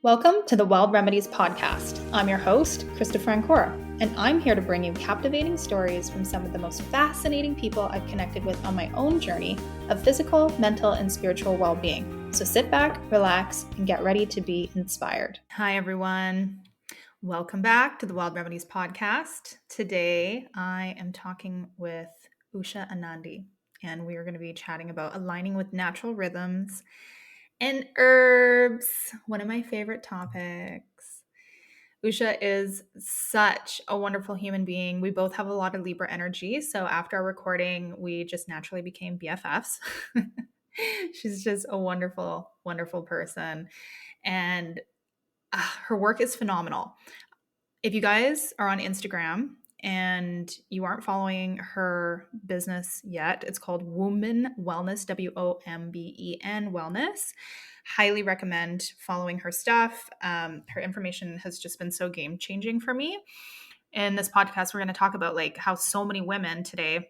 Welcome to the Wild Remedies podcast. I'm your host, Christopher Ancora, and I'm here to bring you captivating stories from some of the most fascinating people I've connected with on my own journey of physical, mental, and spiritual well-being. So sit back, relax, and get ready to be inspired. Hi, everyone. Welcome back to the Wild Remedies podcast. Today, I am talking with Usha Anandi, and we are going to be chatting about aligning with natural rhythms and herbs, one of my favorite topics. Usha is such a wonderful human being. We both have a lot of Libra energy. So after our recording, we just naturally became BFFs. She's just a wonderful, wonderful person. And her work is phenomenal. If you guys are on Instagram and you aren't following her business yet, it's called Womben Wellness, WOMBEN Wellness. Highly recommend following her stuff. Her information has just been so game-changing for me. In this podcast, we're going to talk about how so many women today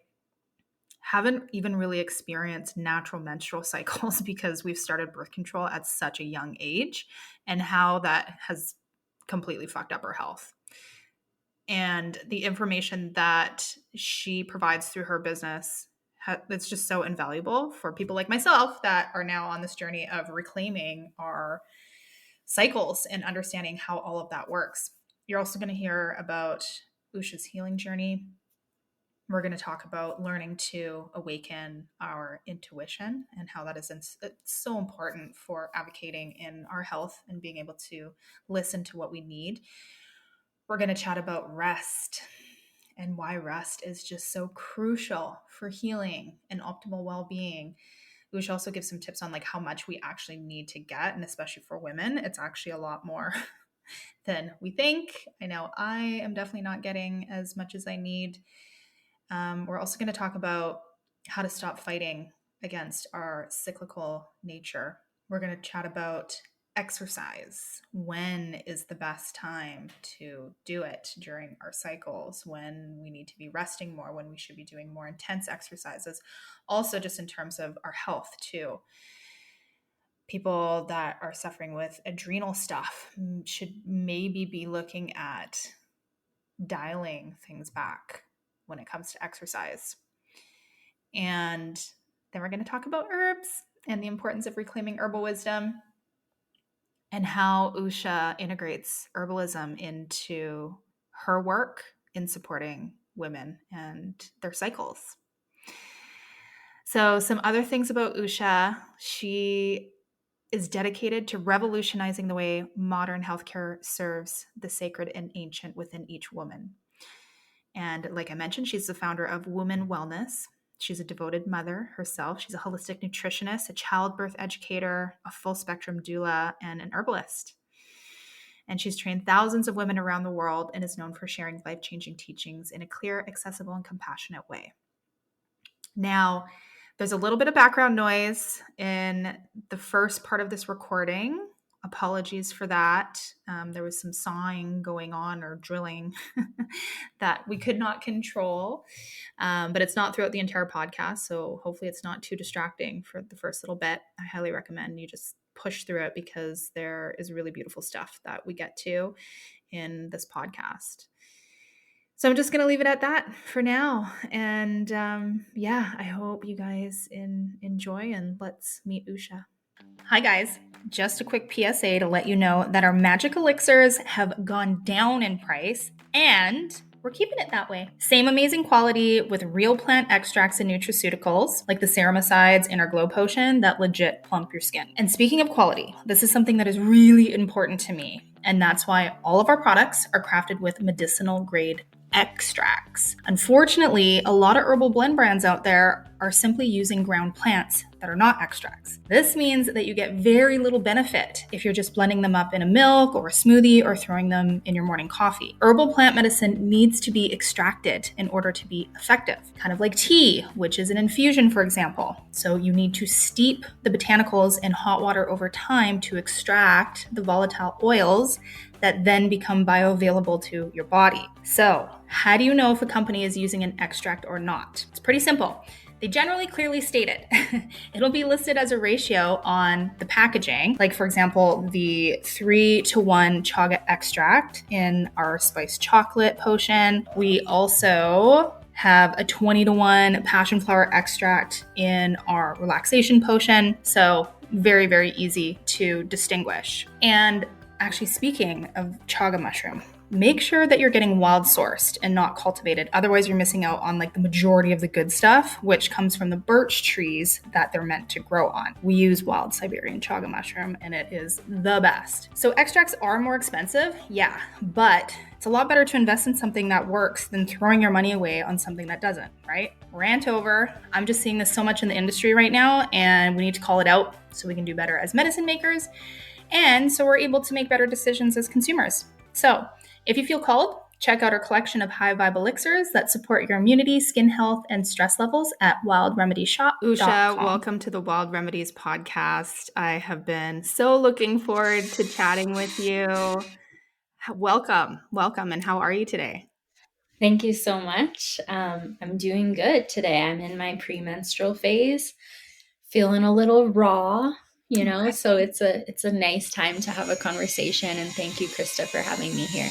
haven't even really experienced natural menstrual cycles because we've started birth control at such a young age, and how that has completely fucked up our health. And the information that she provides through her business, it's just so invaluable for people like myself that are now on this journey of reclaiming our cycles and understanding how all of that works. You're also going to hear about Usha's healing journey. We're going to talk about learning to awaken our intuition and how that is it's so important for advocating in our health and being able to listen to what we need. We're going to chat about rest and why rest is just so crucial for healing and optimal well-being. We should also give some tips on how much we actually need to get, and especially for women, it's actually a lot more than we think. I know I am definitely not getting as much as I need. We're also going to talk about how to stop fighting against our cyclical nature. We're going to chat about exercise. When is the best time to do it during our cycles? When we need to be resting more, when we should be doing more intense exercises. Also, just in terms of our health too. People that are suffering with adrenal stuff should maybe be looking at dialing things back when it comes to exercise. And then we're going to talk about herbs and the importance of reclaiming herbal wisdom, and how Usha integrates herbalism into her work in supporting women and their cycles. So some other things about Usha: she is dedicated to revolutionizing the way modern healthcare serves the sacred and ancient within each woman. And like I mentioned, she's the founder of Womben Wellness. She's a devoted mother herself. She's a holistic nutritionist, a childbirth educator, a full spectrum doula, and an herbalist. And she's trained thousands of women around the world and is known for sharing life-changing teachings in a clear, accessible, and compassionate way. Now, there's a little bit of background noise in the first part of this recording. Apologies for that. There was some sawing going on, or drilling, that we could not control, but it's not throughout the entire podcast, so hopefully it's not too distracting for the first little bit. I highly recommend you just push through it, because there is really beautiful stuff that we get to in this podcast. So I'm just going to leave it at that for now. And I hope you guys enjoy, and let's meet Usha. Hi guys, just a quick PSA to let you know that our magic elixirs have gone down in price, and we're keeping it that way. Same amazing quality with real plant extracts and nutraceuticals like the ceramicides in our glow potion that legit plump your skin. And speaking of quality, this is something that is really important to me, and that's why all of our products are crafted with medicinal grade extracts. Unfortunately, a lot of herbal blend brands out there are simply using ground plants that are not extracts. This means that you get very little benefit if you're just blending them up in a milk or a smoothie or throwing them in your morning coffee. Herbal plant medicine needs to be extracted in order to be effective, kind of like tea, which is an infusion, for example. So you need to steep the botanicals in hot water over time to extract the volatile oils that then become bioavailable to your body. So how do you know if a company is using an extract or not? It's pretty simple. They generally clearly state it. It'll be listed as a ratio on the packaging. Like, for example, the 3-to-1 chaga extract in our spiced chocolate potion. We also have a 20-to-1 passion flower extract in our relaxation potion. So very, very easy to distinguish. And actually, speaking of chaga mushroom, make sure that you're getting wild sourced and not cultivated. Otherwise, you're missing out on like the majority of the good stuff, which comes from the birch trees that they're meant to grow on. We use wild Siberian chaga mushroom and it is the best. So extracts are more expensive, yeah, but it's a lot better to invest in something that works than throwing your money away on something that doesn't, right? Rant over. I'm just seeing this so much in the industry right now, and we need to call it out so we can do better as medicine makers, and so we're able to make better decisions as consumers. So if you feel called, check out our collection of high vibe elixirs that support your immunity, skin health, and stress levels at wildremedyshop.com. Usha, welcome to the Wild Remedies podcast. I have been so looking forward to chatting with you. Welcome, and how are you today? Thank you so much. I'm doing good today. I'm in my premenstrual phase, feeling a little raw, okay. So it's a nice time to have a conversation, and thank you, Krista, for having me here.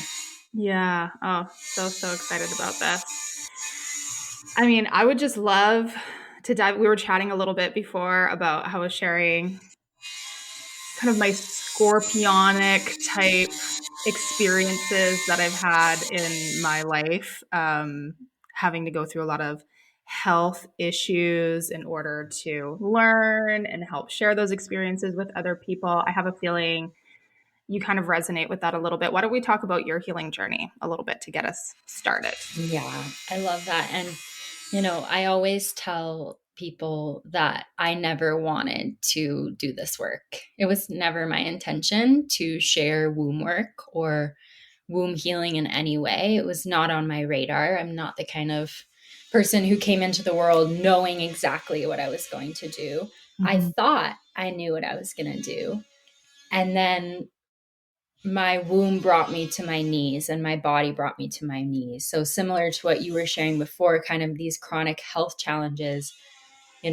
Yeah. Oh, so excited about this. I mean, I would just love to dive. We were chatting a little bit before about how I was sharing kind of my scorpionic type experiences that I've had in my life, having to go through a lot of health issues in order to learn and help share those experiences with other people. I have a feeling you kind of resonate with that a little bit. Why don't we talk about your healing journey a little bit to get us started? Yeah, I love that. And, I always tell people that I never wanted to do this work. It was never my intention to share womb work or womb healing in any way. It was not on my radar. I'm not the kind of person who came into the world knowing exactly what I was going to do. Mm-hmm. I thought I knew what I was going to do. And then my womb brought me to my knees and my body brought me to my knees. So similar to what you were sharing before, kind of these chronic health challenges,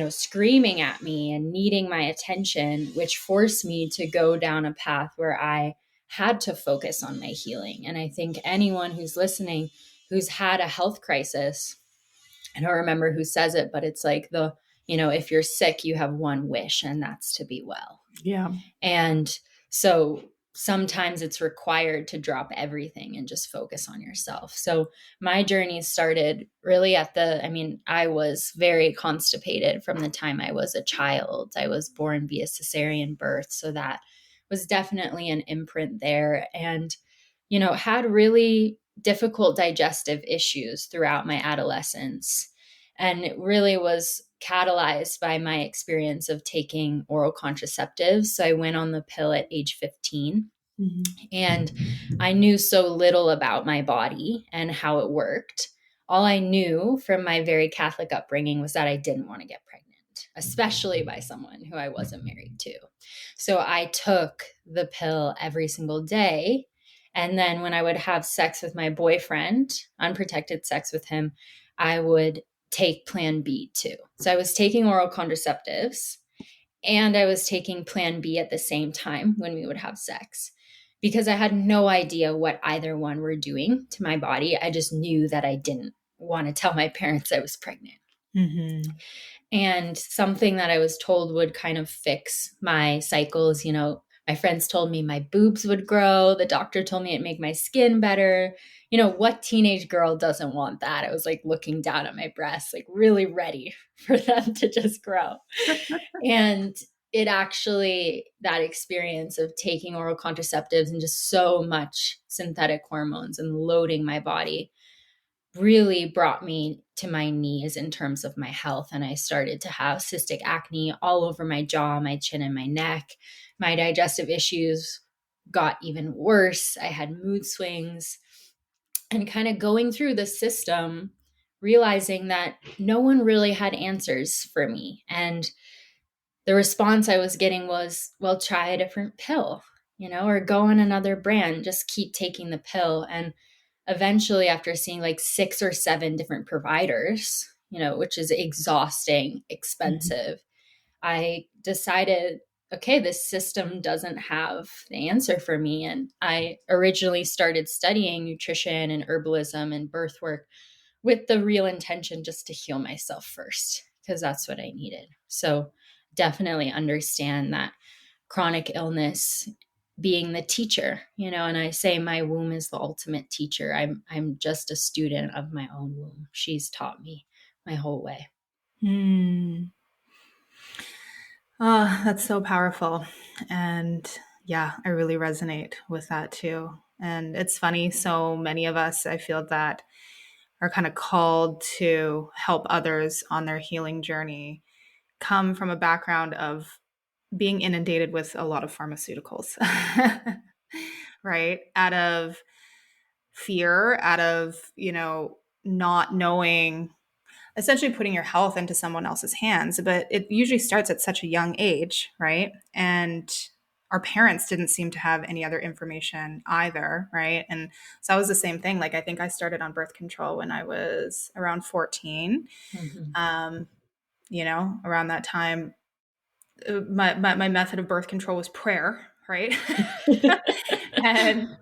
screaming at me and needing my attention, which forced me to go down a path where I had to focus on my healing. And I think anyone who's listening, who's had a health crisis, I don't remember who says it, but it's like if you're sick, you have one wish, and that's to be well. Yeah. And so sometimes it's required to drop everything and just focus on yourself. So my journey started really I was very constipated from the time I was a child. I was born via cesarean birth. So that was definitely an imprint there, and, had really difficult digestive issues throughout my adolescence. And it really was catalyzed by my experience of taking oral contraceptives. So I went on the pill at age 15. Mm-hmm. And I knew so little about my body and how it worked. All I knew from my very Catholic upbringing was that I didn't want to get pregnant, especially by someone who I wasn't married to. So I took the pill every single day. And then when I would have sex with my boyfriend, unprotected sex with him, I would take Plan B too. So I was taking oral contraceptives and I was taking Plan B at the same time when we would have sex, because I had no idea what either one were doing to my body. I just knew that I didn't want to tell my parents I was pregnant. Mm-hmm. And something that I was told would kind of fix my cycles, my friends told me my boobs would grow. The doctor told me it'd make my skin better. What teenage girl doesn't want that? I was like looking down at my breasts, like really ready for them to just grow. And it actually, that experience of taking oral contraceptives and just so much synthetic hormones and loading my body really brought me to my knees in terms of my health. And I started to have cystic acne all over my jaw, my chin, and my neck. My digestive issues got even worse. I had mood swings, and kind of going through the system, realizing that no one really had answers for me. And the response I was getting was, well, try a different pill, or go on another brand, just keep taking the pill. And eventually, after seeing like 6 or 7 different providers, which is exhausting, expensive. I decided, okay, this system doesn't have the answer for me. And I originally started studying nutrition and herbalism and birth work with the real intention just to heal myself first, because that's what I needed. So definitely understand that chronic illness being the teacher, and I say my womb is the ultimate teacher. I'm just a student of my own womb. She's taught me my whole way. Oh, that's so powerful. And yeah, I really resonate with that too. And it's funny, so many of us, I feel, that are kind of called to help others on their healing journey come from a background of being inundated with a lot of pharmaceuticals, right? Out of fear, out of, not knowing, essentially putting your health into someone else's hands. But it usually starts at such a young age, right? And our parents didn't seem to have any other information either, right? And so that was the same thing. Like, I think I started on birth control when I was around 14. Around that time, my method of birth control was prayer, right? And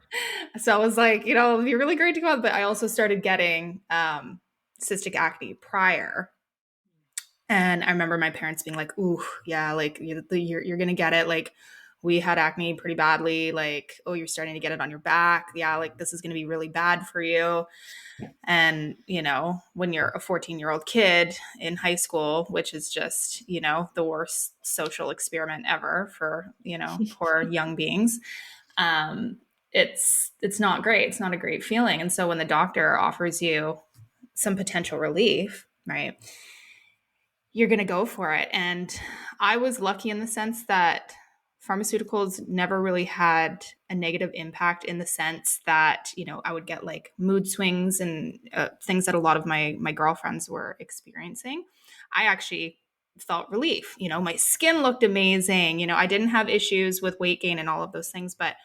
so I was like, it'd be really great to go out. But I also started getting cystic acne prior. And I remember my parents being like, ooh, yeah, like you're going to get it. Like, we had acne pretty badly. Like, oh, you're starting to get it on your back. Yeah, like this is going to be really bad for you. And, when you're a 14-year-old kid in high school, which is just, the worst social experiment ever for, poor young beings, it's not great. It's not a great feeling. And so when the doctor offers you some potential relief, right, you're going to go for it. And I was lucky in the sense that pharmaceuticals never really had a negative impact, in the sense that, I would get like mood swings and things that a lot of my girlfriends were experiencing. I actually felt relief. My skin looked amazing. I didn't have issues with weight gain and all of those things. But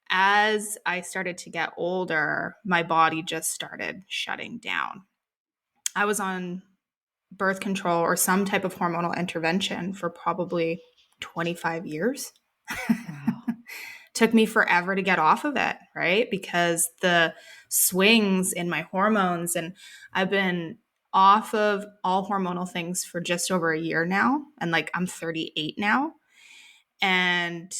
as I started to get older, my body just started shutting down. I was on birth control or some type of hormonal intervention for probably 25 years. Wow. Took me forever to get off of it, right? Because the swings in my hormones, and I've been off of all hormonal things for just over a year now. And like, I'm 38 now. And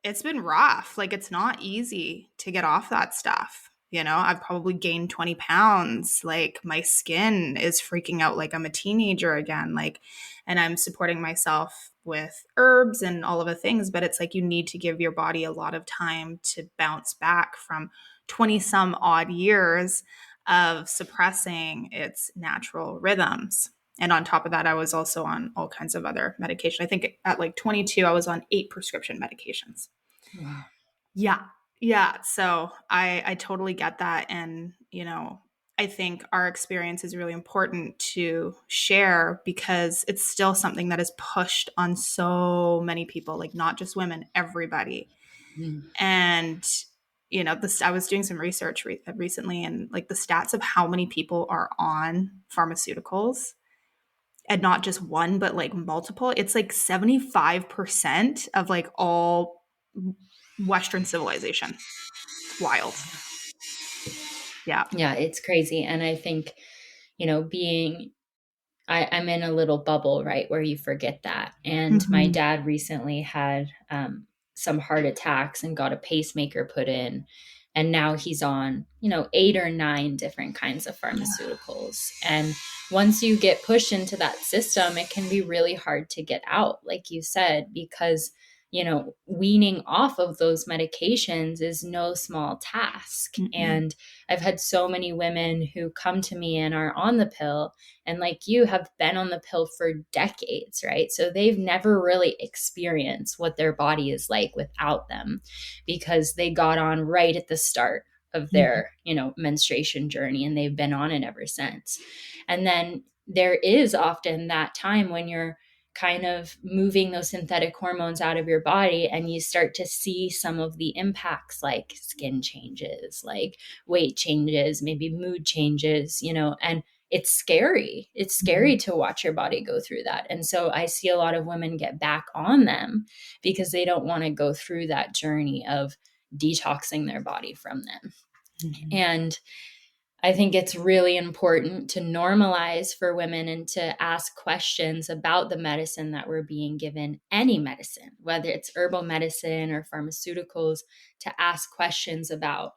it's been rough. Like, it's not easy to get off that stuff. I've probably gained 20 pounds. Like, my skin is freaking out like I'm a teenager again. Like, and I'm supporting myself with herbs and all of the things, but it's like you need to give your body a lot of time to bounce back from 20 some odd years of suppressing its natural rhythms. And on top of that, I was also on all kinds of other medication. I think at like 22, I was on 8 prescription medications. Wow. Yeah. Yeah. So I totally get that. And, I think our experience is really important to share, because it's still something that is pushed on so many people, like not just women, everybody. And, I was doing some research recently, and like the stats of how many people are on pharmaceuticals, and not just one, but like multiple. It's like 75% of like all Western civilization. It's wild. Yeah, it's crazy. And I think, I'm in a little bubble, right, where you forget that. And my dad recently had some heart attacks and got a pacemaker put in. And now he's on, 8 or 9 different kinds of pharmaceuticals. And once you get pushed into that system, it can be really hard to get out, like you said, because weaning off of those medications is no small task. And I've had so many women who come to me and are on the pill, and like you, have been on the pill for decades, right? So they've never really experienced what their body is like without them, because they got on right at the start of their, menstruation journey, and they've been on it ever since. And then there is often that time when you're kind of moving those synthetic hormones out of your body, and you start to see some of the impacts, like skin changes, like weight changes, maybe mood changes, and it's scary. It's scary to watch your body go through that. And so I see a lot of women get back on them because they don't want to go through that journey of detoxing their body from them. And I think it's really important to normalize for women and to ask questions about the medicine that we're being given, any medicine, whether it's herbal medicine or pharmaceuticals, to ask questions about,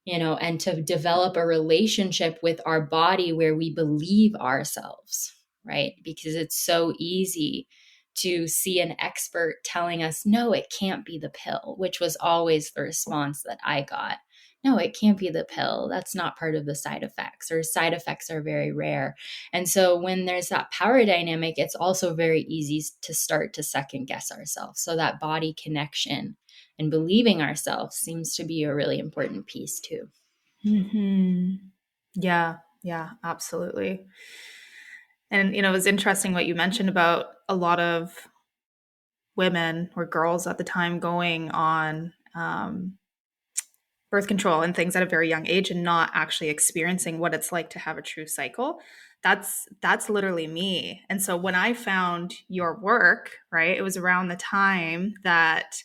and to develop a relationship with our body where we believe ourselves, right? Because it's so easy to see an expert telling us, no, it can't be the pill, which was always the response that I got. No, it can't be the pill. That's not part of the side effects, or side effects are very rare. And so when there's that power dynamic, it's also very easy to start to second guess ourselves. So that body connection and believing ourselves seems to be a really important piece too. Yeah, absolutely. And, it was interesting what you mentioned about a lot of women or girls at the time going on birth control and things at a very young age and not actually experiencing what it's like to have a true cycle. That's literally me. And so when I found your work, right, it was around the time that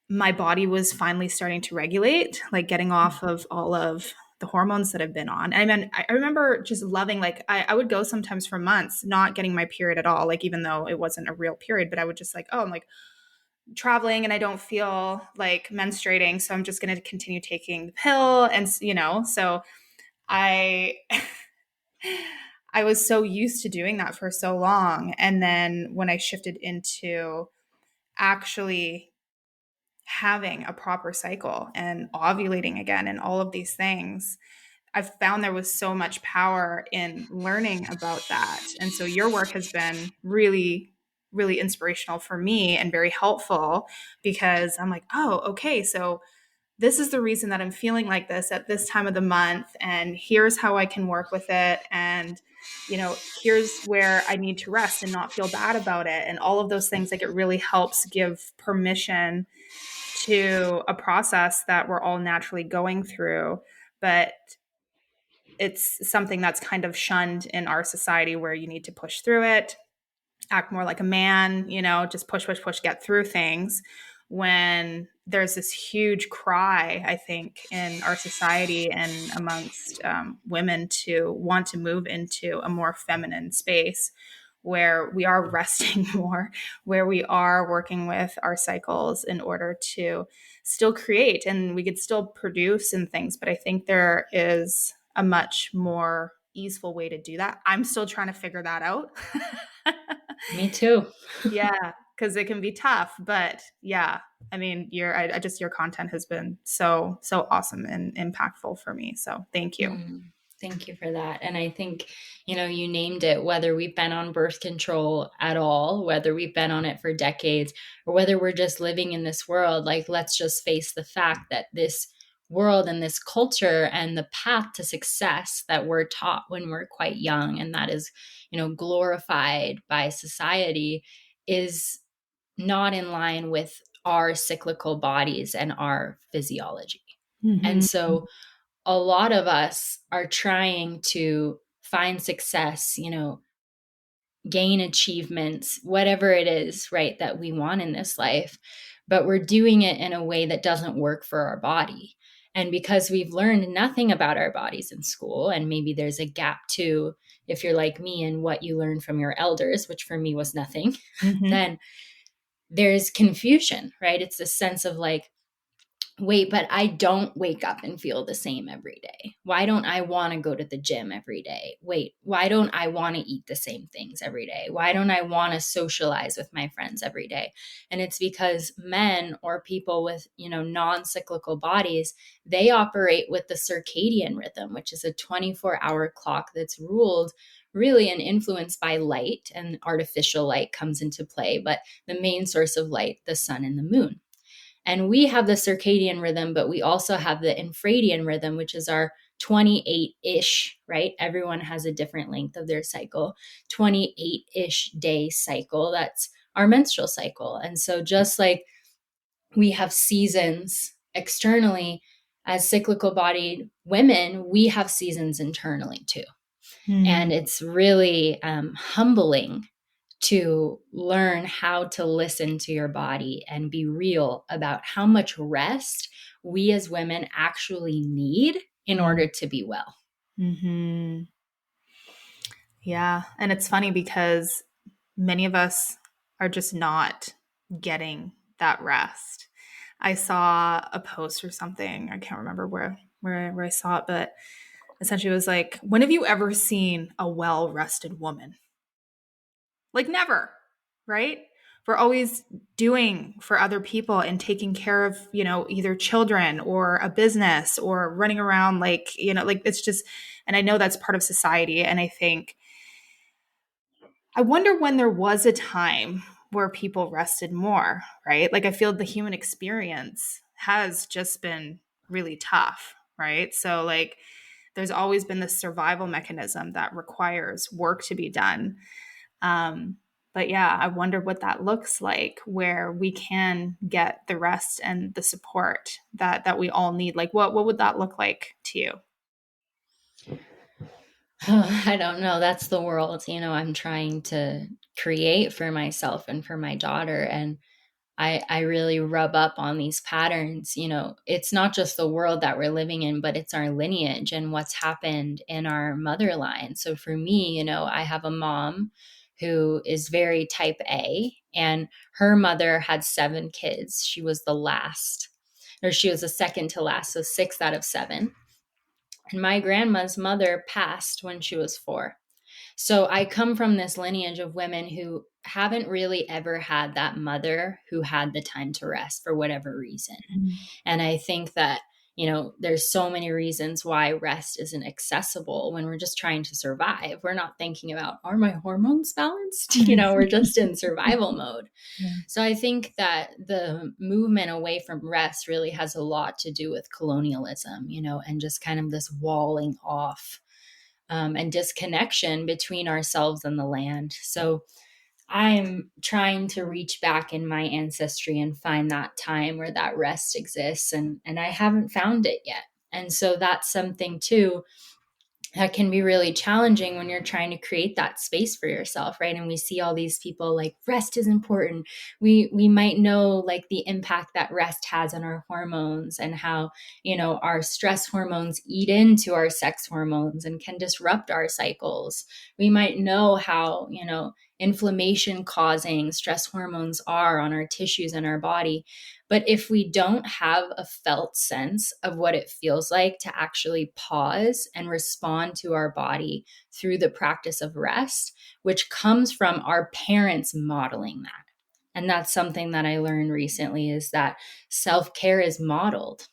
my body was finally starting to regulate, like getting off of all of the hormones that I've been on. I mean, I remember just loving, like, I would go sometimes for months not getting my period at all, like, even though it wasn't a real period, but I would just like, oh, I'm like traveling and I don't feel like menstruating. So I'm just going to continue taking the pill. And, so I, I was so used to doing that for so long. And then when I shifted into actually having a proper cycle and ovulating again and all of these things, I found there was so much power in learning about that. And so your work has been really, really inspirational for me and very helpful, because I'm like, oh, okay, so this is the reason that I'm feeling like this at this time of the month. And here's how I can work with it. And, here's where I need to rest and not feel bad about it. And all of those things, like, it really helps give permission to a process that we're all naturally going through. But it's something that's kind of shunned in our society, where you need to push through it, act more like a man, just push, get through things. When there's this huge cry, I think, in our society and amongst women to want to move into a more feminine space where we are resting more, where we are working with our cycles in order to still create, and we could still produce and things. But I think there is a much more easeful way to do that. I'm still trying to figure that out. Me too. Yeah, because it can be tough. But yeah, I mean, your content has been so awesome and impactful for me. So thank you. Thank you for that. And I think, you named it, whether we've been on birth control at all, whether we've been on it for decades, or whether we're just living in this world, like, let's just face the fact that this world and this culture and the path to success that we're taught when we're quite young, and that is, glorified by society, is not in line with our cyclical bodies and our physiology. And so a lot of us are trying to find success, gain achievements, whatever it is, right, that we want in this life, but we're doing it in a way that doesn't work for our body. And because we've learned nothing about our bodies in school, and maybe there's a gap too, if you're like me, in what you learned from your elders, which for me was nothing, then there's confusion, right? It's this sense of like, wait, but I don't wake up and feel the same every day. Why don't I want to go to the gym every day? Wait, why don't I want to eat the same things every day? Why don't I want to socialize with my friends every day? And it's because men, or people with, non-cyclical bodies, they operate with the circadian rhythm, which is a 24-hour clock that's ruled really and influenced by light, and artificial light comes into play, but the main source of light, the sun and the moon. And we have the circadian rhythm, but we also have the infradian rhythm, which is our 28-ish, right? Everyone has a different length of their cycle, 28-ish day cycle. That's our menstrual cycle. And so just like we have seasons externally as cyclical bodied women, we have seasons internally too. And it's really humbling to learn how to listen to your body and be real about how much rest we as women actually need in order to be well. Mm-hmm. Yeah. And it's funny because many of us are just not getting that rest. I saw a post or something. I can't remember where I saw it, but essentially it was like, when have you ever seen a well-rested woman? Like never, right? We're always doing for other people and taking care of, either children or a business or running around like, like it's just, and I know that's part of society. And I wonder when there was a time where people rested more, right? Like I feel the human experience has just been really tough, right? So like there's always been this survival mechanism that requires work to be done. But yeah, I wonder what that looks like where we can get the rest and the support that we all need. Like what would that look like to you? I don't know. That's the world, I'm trying to create for myself and for my daughter. And I really rub up on these patterns. It's not just the world that we're living in, but it's our lineage and what's happened in our mother line. So for me, I have a mom who is very type A, and her mother had 7 kids. She was the last, or she was the second to last. So 6 out of 7. And my grandma's mother passed when she was 4. So I come from this lineage of women who haven't really ever had that mother who had the time to rest for whatever reason. And I think that, there's so many reasons why rest isn't accessible when we're just trying to survive. We're not thinking about, are my hormones balanced? We're just in survival mode. Yeah. So I think that the movement away from rest really has a lot to do with colonialism, and just kind of this walling off and disconnection between ourselves and the land. So I'm trying to reach back in my ancestry and find that time where that rest exists. And I haven't found it yet. And so that's something too that can be really challenging when you're trying to create that space for yourself, right? And we see all these people like rest is important. We might know like the impact that rest has on our hormones and how, our stress hormones eat into our sex hormones and can disrupt our cycles. We might know how, inflammation causing stress hormones are on our tissues and our body. But if we don't have a felt sense of what it feels like to actually pause and respond to our body through the practice of rest, which comes from our parents modeling that. And that's something that I learned recently, is that self-care is modeled.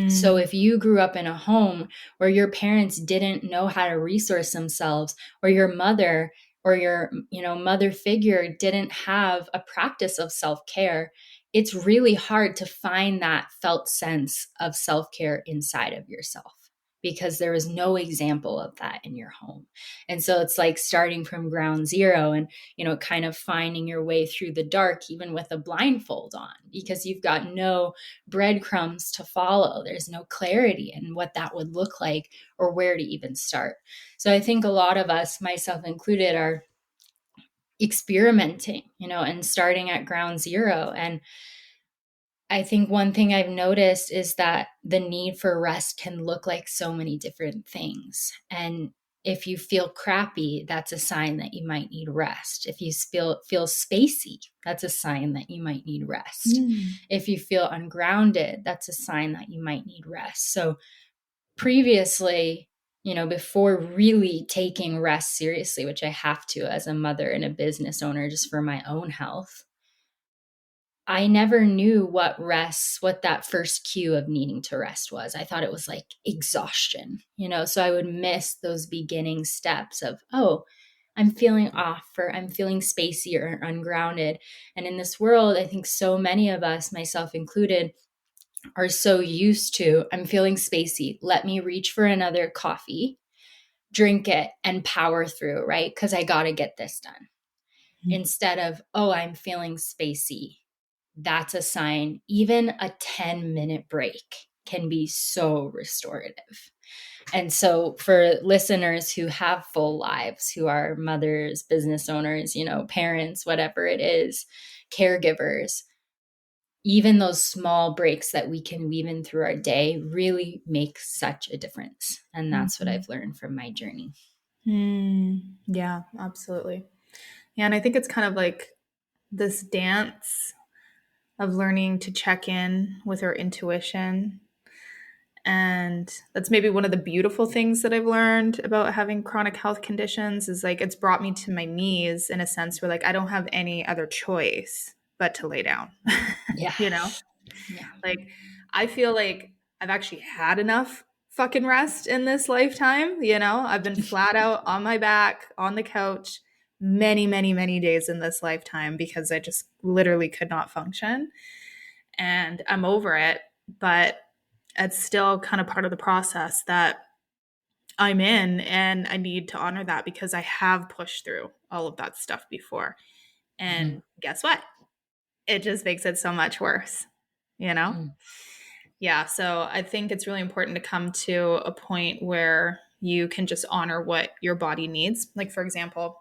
So if you grew up in a home where your parents didn't know how to resource themselves, or your mother or your mother figure didn't have a practice of self-care, it's really hard to find that felt sense of self-care inside of yourself, because there is no example of that in your home. And so it's like starting from ground zero and, kind of finding your way through the dark, even with a blindfold on, because you've got no breadcrumbs to follow. There's no clarity in what that would look like or where to even start. So I think a lot of us, myself included, are experimenting, and starting at ground zero. And I think one thing I've noticed is that the need for rest can look like so many different things. And if you feel crappy, that's a sign that you might need rest. If you feel spacey, that's a sign that you might need rest. If you feel ungrounded, that's a sign that you might need rest. So previously, before really taking rest seriously, which I have to as a mother and a business owner just for my own health, I never knew what that first cue of needing to rest was. I thought it was like exhaustion, so I would miss those beginning steps of, oh, I'm feeling off, or I'm feeling spacey or ungrounded. And in this world, I think so many of us, myself included, are so used to, I'm feeling spacey. Let me reach for another coffee, drink it, and power through, right? Because I got to get this done. Instead of, oh, I'm feeling spacey. That's a sign. Even a 10-minute break can be so restorative. And so for listeners who have full lives, who are mothers, business owners, parents, whatever it is, caregivers, even those small breaks that we can weave in through our day really make such a difference. And that's what I've learned from my journey. Yeah, absolutely. Yeah, and I think it's kind of like this dance of learning to check in with our intuition. And that's maybe one of the beautiful things that I've learned about having chronic health conditions is like it's brought me to my knees in a sense where like I don't have any other choice but to lay down. Yeah. Yeah. Like I feel like I've actually had enough fucking rest in this lifetime. I've been flat out on my back on the couch many, many, many days in this lifetime because I just literally could not function. And I'm over it. But it's still kind of part of the process that I'm in, and I need to honor that because I have pushed through all of that stuff before. And guess what? It just makes it so much worse, Yeah. So I think it's really important to come to a point where you can just honor what your body needs. Like, for example,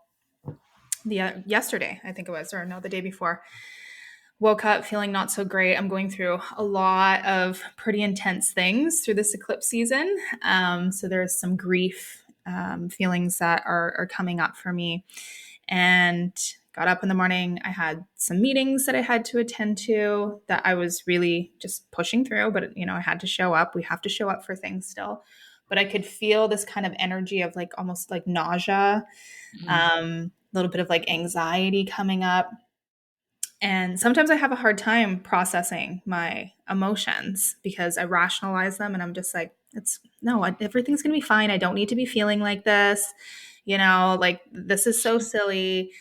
yesterday, I think it was, or no, the day before, woke up feeling not so great. I'm going through a lot of pretty intense things through this eclipse season. So there's some grief feelings that are coming up for me. And got up in the morning. I had some meetings that I had to attend to that I was really just pushing through, but I had to show up. We have to show up for things still. But I could feel this kind of energy of like almost like nausea, a little bit of like anxiety coming up. And sometimes I have a hard time processing my emotions because I rationalize them and I'm just like, everything's going to be fine. I don't need to be feeling like this. Like this is so silly.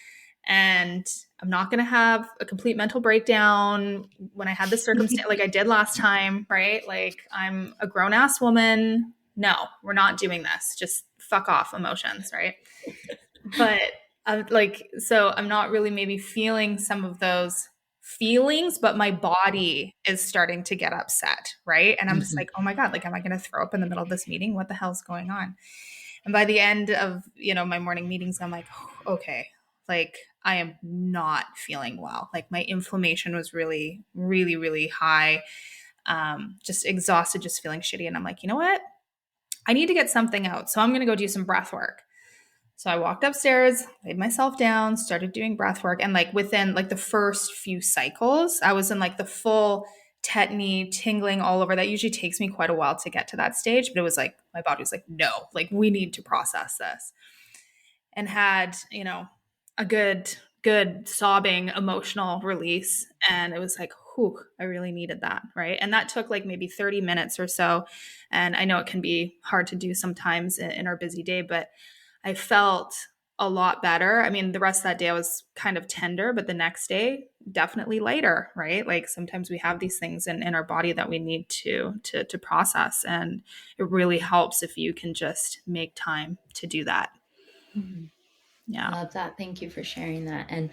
And I'm not going to have a complete mental breakdown when I had this circumstance like I did last time, right? Like I'm a grown ass woman. No, we're not doing this. Just fuck off emotions, right? But so I'm not really maybe feeling some of those feelings, but my body is starting to get upset, right? And I'm just like, oh my God, like, am I going to throw up in the middle of this meeting? What the hell's going on? And by the end of, my morning meetings, I'm like, okay, like I am not feeling well. Like my inflammation was really, really, really high. Just exhausted, just feeling shitty. And I'm like, you know what? I need to get something out. So I'm going to go do some breath work. So I walked upstairs, laid myself down, started doing breath work. And like within like the first few cycles, I was in like the full tetany, tingling all over. That usually takes me quite a while to get to that stage. But it was like, my body was like, no, like we need to process this. And had, a good sobbing emotional release. And it was like, whew, I really needed that. Right. And that took like maybe 30 minutes or so. And I know it can be hard to do sometimes in our busy day, but I felt a lot better. I mean, the rest of that day I was kind of tender, but the next day definitely lighter, right? Like sometimes we have these things in our body that we need to process. And it really helps if you can just make time to do that. Yeah. I love that. Thank you for sharing that. And,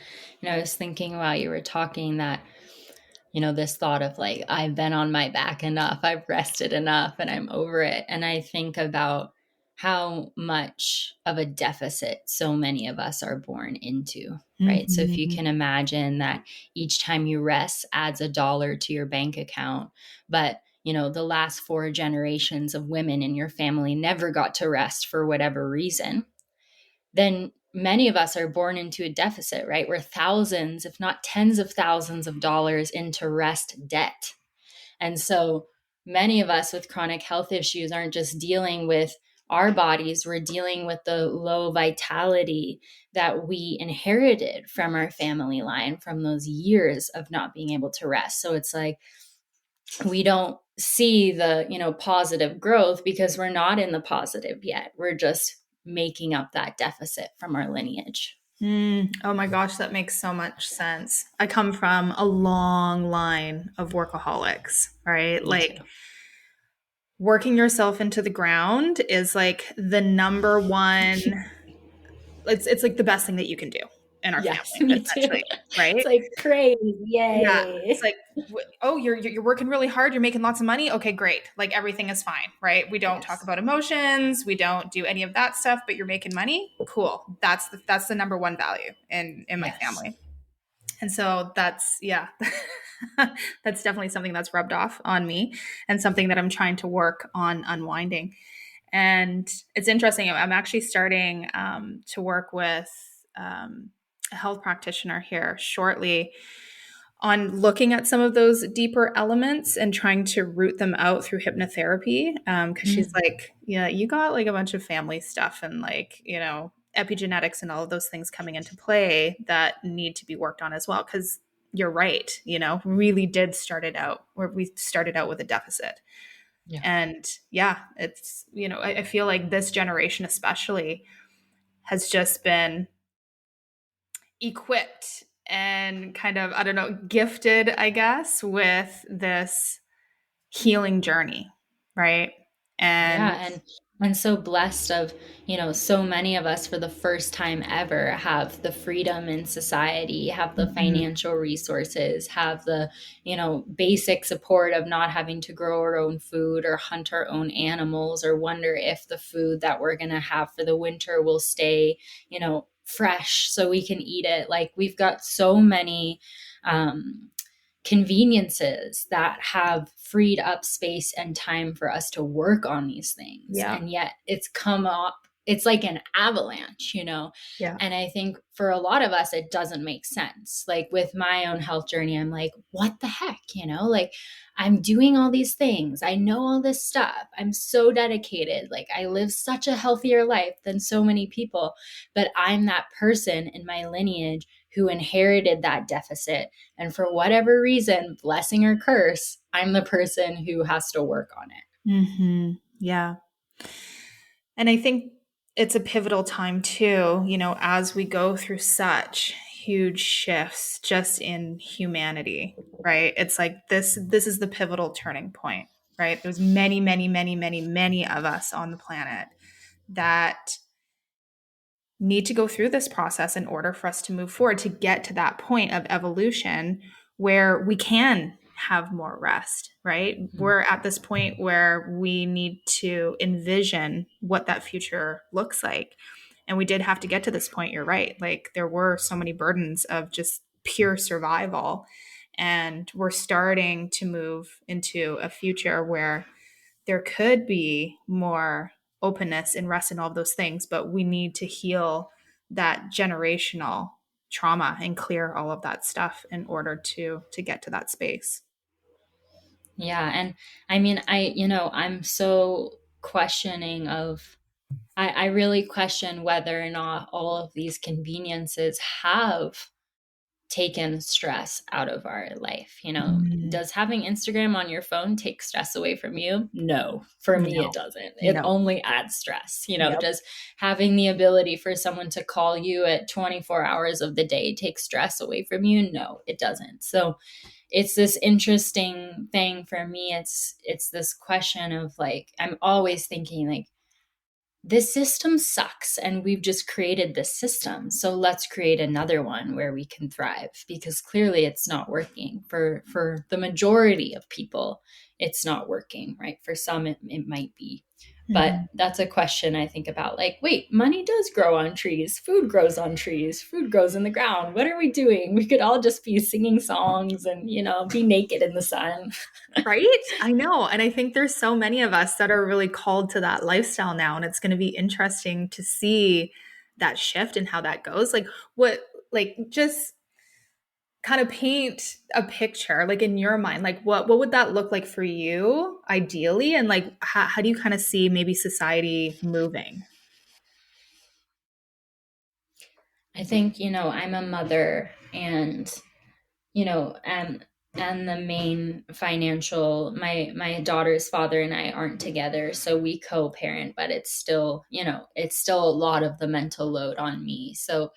I was thinking while you were talking that, this thought of like, I've been on my back enough, I've rested enough and I'm over it. And I think about how much of a deficit so many of us are born into, right? So if you can imagine that each time you rest adds $1 to your bank account, but the last 4 generations of women in your family never got to rest for whatever reason, then many of us are born into a deficit, right? We're thousands, if not tens of thousands of dollars into rest debt. And so many of us with chronic health issues aren't just dealing with our bodies, we're dealing with the low vitality that we inherited from our family line from those years of not being able to rest. So it's like we don't see the, positive growth because we're not in the positive yet. We're just making up that deficit from our lineage. Oh my gosh, that makes so much sense. I come from a long line of workaholics, right? Me like too. Working yourself into the ground is like the number one it's like the best thing that you can do in our Yes, family, me too. essentially, right? It's like praise, Yeah. It's yay. like, oh, you're working really hard. You're making lots of money. Okay, great. Like everything is fine, right? We don't talk Yes. about emotions. We don't do any of that stuff, but you're making money. Cool. That's the number one value in my Yes. family. And so that's, yeah, that's definitely something that's rubbed off on me and something that I'm trying to work on unwinding. And it's interesting. I'm actually starting to work with a health practitioner here shortly on looking at some of those deeper elements and trying to root them out through hypnotherapy. Because she's Mm. like, yeah, you got like a bunch of family stuff and like, epigenetics and all of those things coming into play that need to be worked on as well. Because you're right, really did start it out where we started out with a deficit. Yeah. And yeah, it's, I feel like this generation especially has just been equipped and kind of, I don't know, gifted, I guess, with this healing journey, right? And Yeah, and so blessed of, so many of us for the first time ever have the freedom in society, have the mhm, financial resources, have the, basic support of not having to grow our own food or hunt our own animals or wonder if the food that we're going to have for the winter will stay, fresh so we can eat it. Like we've got so many conveniences that have freed up space and time for us to work on these things. yeah, And yet it's come up, it's like an avalanche, yeah, And I think for a lot of us, it doesn't make sense. Like with my own health journey, I'm like, what the heck, Like I'm doing all these things. I know all this stuff. I'm so dedicated. Like I live such a healthier life than so many people, but I'm that person in my lineage who inherited that deficit. And for whatever reason, blessing or curse, I'm the person who has to work on it. yeah. And I think it's a pivotal time too, as we go through such huge shifts just in humanity, right? It's like this is the pivotal turning point, right? There's many, many, many, many, many of us on the planet that need to go through this process in order for us to move forward to get to that point of evolution where we can have more rest, right? Mhm. We're at this point where we need to envision what that future looks like. And we did have to get to this point, you're right. Like there were so many burdens of just pure survival. And we're starting to move into a future where there could be more openness and rest and all of those things, but we need to heal that generational trauma and clear all of that stuff in order to get to that space. Yeah. And I mean, I'm so questioning of, I really question whether or not all of these conveniences have taken stress out of our life. Mm, Does having Instagram on your phone take stress away from you? No, for me, it no, doesn't. It no. only adds stress. Yep. Does having the ability for someone to call you at 24 hours of the day take stress away from you? No, it doesn't. So it's this interesting thing for me. It's this question of like, I'm always thinking like, this system sucks and we've just created this system, so let's create another one where we can thrive, because clearly it's not working for the majority of people. It's not working, right? For some it might be, but Mhm. that's a question I think about. Like, wait, money does grow on trees, food grows on trees, food grows in the ground. What are we doing? We could all just be singing songs and be naked in the sun. Right? I know. And I think there's so many of us that are really called to that lifestyle now. And it's going to be interesting to see that shift and how that goes. Like, just kind of paint a picture, like in your mind, like what would that look like for you ideally? And like, how do you kind of see maybe society moving? I think, I'm a mother, and and the main financial, my daughter's father and I aren't together, so we co-parent, but it's still, it's still a lot of the mental load on me. So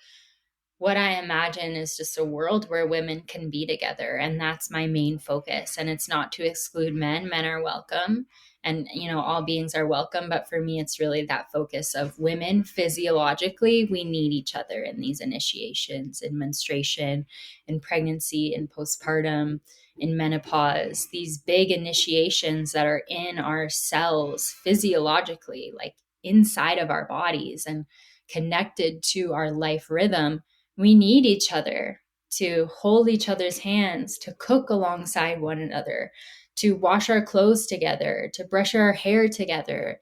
what I imagine is just a world where women can be together. And that's my main focus. And it's not to exclude men. Men are welcome. And, all beings are welcome. But for me, it's really that focus of women physiologically. We need each other in these initiations, in menstruation, in pregnancy, in postpartum, in menopause, these big initiations that are in our cells physiologically, like inside of our bodies and connected to our life rhythm. We need each other to hold each other's hands, to cook alongside one another, to wash our clothes together, to brush our hair together.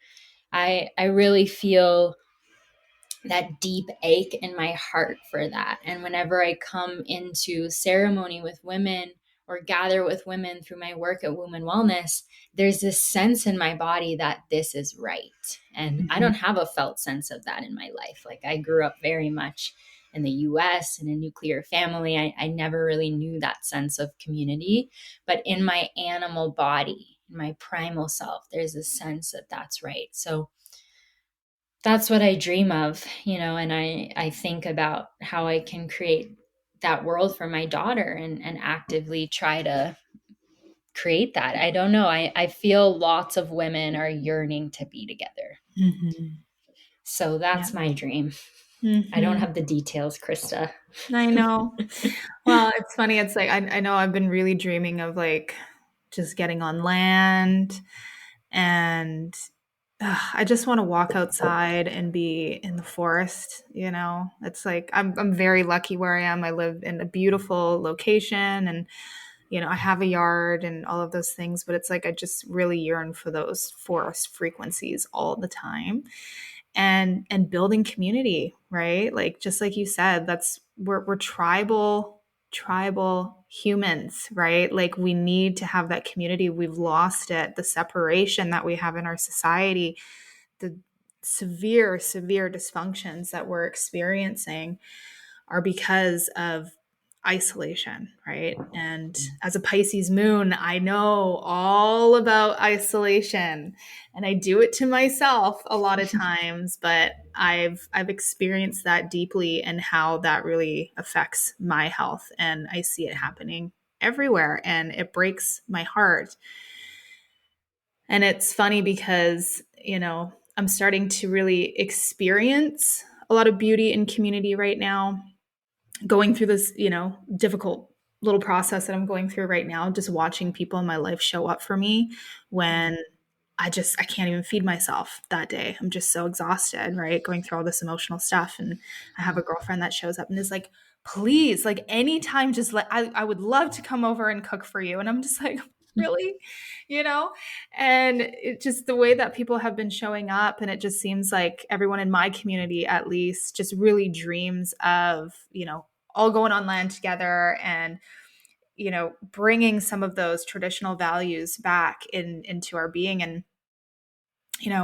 I really feel that deep ache in my heart for that. And whenever I come into ceremony with women or gather with women through my work at Womben Wellness, there's this sense in my body that this is right. And I don't have a felt sense of that in my life. Like, I grew up very much in the US in a nuclear family. I never really knew that sense of community. But in my animal body, in my primal self, there's a sense that that's right. So that's what I dream of, and I think about how I can create that world for my daughter and actively try to create that. I don't know. I feel lots of women are yearning to be together. Mm-hmm. So that's my dream. Mm-hmm. I don't have the details, Krista. I know. Well, it's funny. It's like, I know I've been really dreaming of like just getting on land, and I just want to walk outside and be in the forest. It's like I'm very lucky where I am. I live in a beautiful location, and I have a yard and all of those things, but it's like I just really yearn for those forest frequencies all the time, and building community, right? Like, just like you said, that's we're tribal humans, right? Like, we need to have that community. We've lost it. The separation that we have in our society, the severe dysfunctions that we're experiencing are because of isolation, right? And as a Pisces moon, I know all about isolation, and I do it to myself a lot of times, but I've experienced that deeply and how that really affects my health, and I see it happening everywhere, and it breaks my heart. And it's funny because, I'm starting to really experience a lot of beauty in community right now, going through this, difficult little process that I'm going through right now, just watching people in my life show up for me when I can't even feed myself that day. I'm just so exhausted, right? Going through all this emotional stuff. And I have a girlfriend that shows up and is like, please, like, anytime, just I would love to come over and cook for you. And I'm just like, really? you know and it just, the way that people have been showing up, and it just seems like everyone in my community at least just really dreams of all going on land together, and bringing some of those traditional values back into our being. And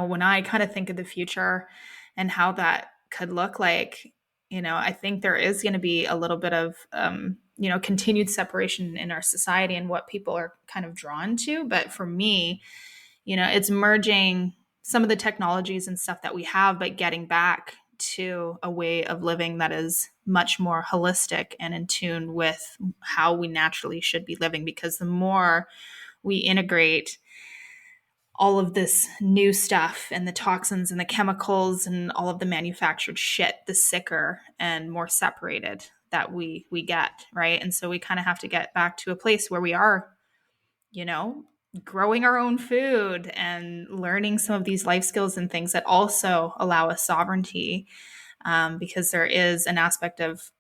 when I kind of think of the future and how that could look like, I think there is going to be a little bit of continued separation in our society and what people are kind of drawn to. But for me, it's merging some of the technologies and stuff that we have, but getting back to a way of living that is much more holistic and in tune with how we naturally should be living. Because the more we integrate all of this new stuff and the toxins and the chemicals and all of the manufactured shit, the sicker and more separated that we get, right? And so we kind of have to get back to a place where we are, growing our own food and learning some of these life skills and things that also allow us sovereignty, because there is an aspect of,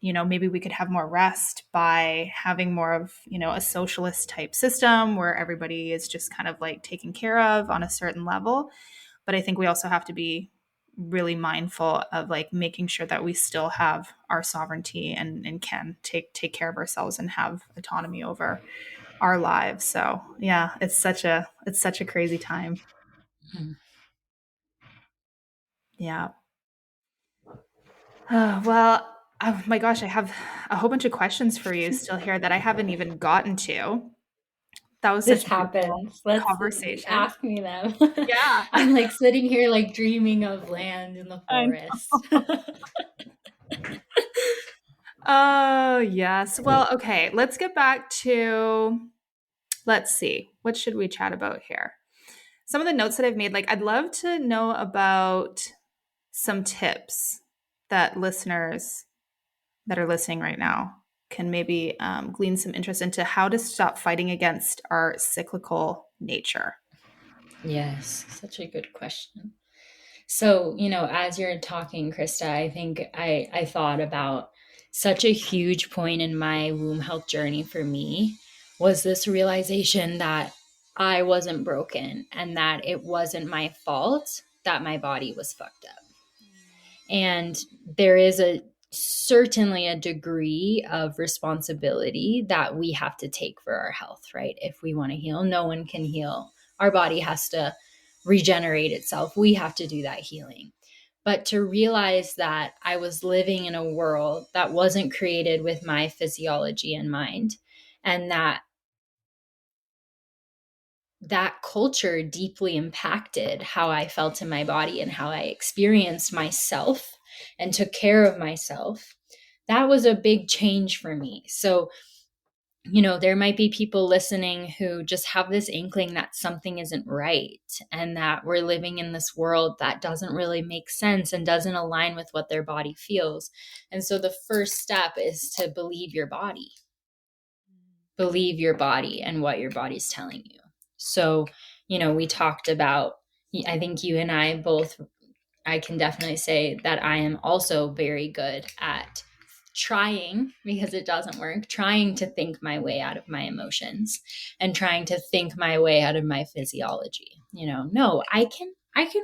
maybe we could have more rest by having more of, a socialist type system where everybody is just kind of like taken care of on a certain level. But I think we also have to be really mindful of like making sure that we still have our sovereignty and can take care of ourselves and have autonomy over our lives. So yeah, it's such a crazy time. Yeah. Well, oh my gosh, I have a whole bunch of questions for you still here that I haven't even gotten to. That was This such a beautiful happens. Let's conversation. ask me them. Yeah. I'm like sitting here like dreaming of land in the I forest. Oh, yes. Well, okay, let's get back to, let's see, what should we chat about here? Some of the notes that I've made, like, I'd love to know about some tips that listeners that are listening right now can maybe glean some interest into how to stop fighting against our cyclical nature. Yes, such a good question. So, as you're talking, Krista, I think I thought about such a huge point in my womb health journey for me was this realization that I wasn't broken and that it wasn't my fault that my body was fucked up. And there is certainly a degree of responsibility that we have to take for our health, right? If we want to heal, no one can heal. Our body has to regenerate itself. We have to do that healing. But to realize that I was living in a world that wasn't created with my physiology in mind, and that culture deeply impacted how I felt in my body and how I experienced myself and took care of myself, that was a big change for me. So, there might be people listening who just have this inkling that something isn't right and that we're living in this world that doesn't really make sense and doesn't align with what their body feels. And so the first step is to believe your body. Believe your body and what your body's telling you. So, we talked about, I think you and I both, I can definitely say that I am also very good at trying, because it doesn't work, trying to think my way out of my emotions and trying to think my way out of my physiology. No, I can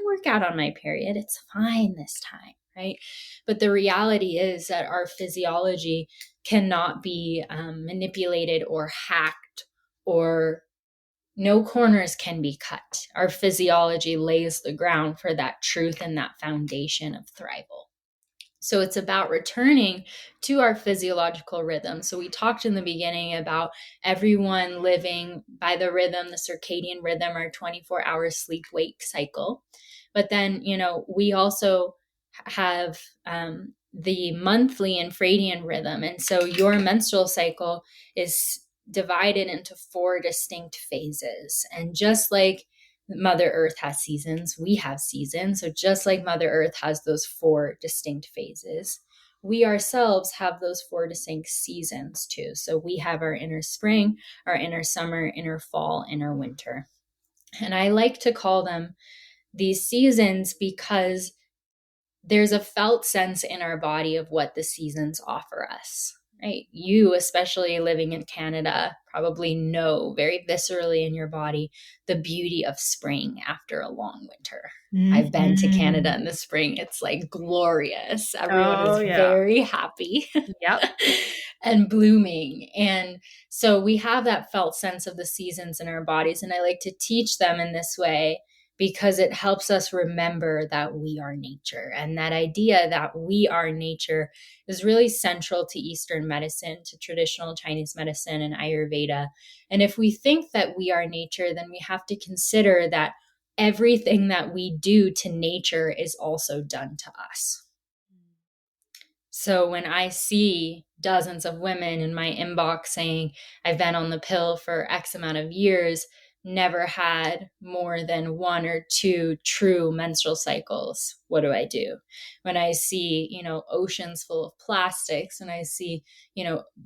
work out on my period. It's fine this time, right? But the reality is that our physiology cannot be manipulated or hacked, or no corners can be cut. Our physiology lays the ground for that truth and that foundation of thrival. So it's about returning to our physiological rhythm. So we talked in the beginning about everyone living by the rhythm, the circadian rhythm, our 24-hour sleep-wake cycle. But then, we also have the monthly infradian rhythm. And so your menstrual cycle is divided into 4 distinct phases. And just like Mother Earth has seasons, we have seasons. So just like Mother Earth has those 4 distinct phases, we ourselves have those 4 distinct seasons too. So we have our inner spring, our inner summer, inner fall, inner winter. And I like to call them these seasons because there's a felt sense in our body of what the seasons offer us, right? You, especially living in Canada, probably know very viscerally in your body the beauty of spring after a long winter. Mm-hmm. I've been to Canada in the spring. It's like glorious. Everyone is very happy. Yep. And blooming. And so we have that felt sense of the seasons in our bodies. And I like to teach them in this way because it helps us remember that we are nature. And that idea that we are nature is really central to Eastern medicine, to traditional Chinese medicine and Ayurveda. And if we think that we are nature, then we have to consider that everything that we do to nature is also done to us. So when I see dozens of women in my inbox saying, I've been on the pill for X amount of years, never had more than 1 or 2 true menstrual cycles, what do I do? When I see, oceans full of plastics, and I see,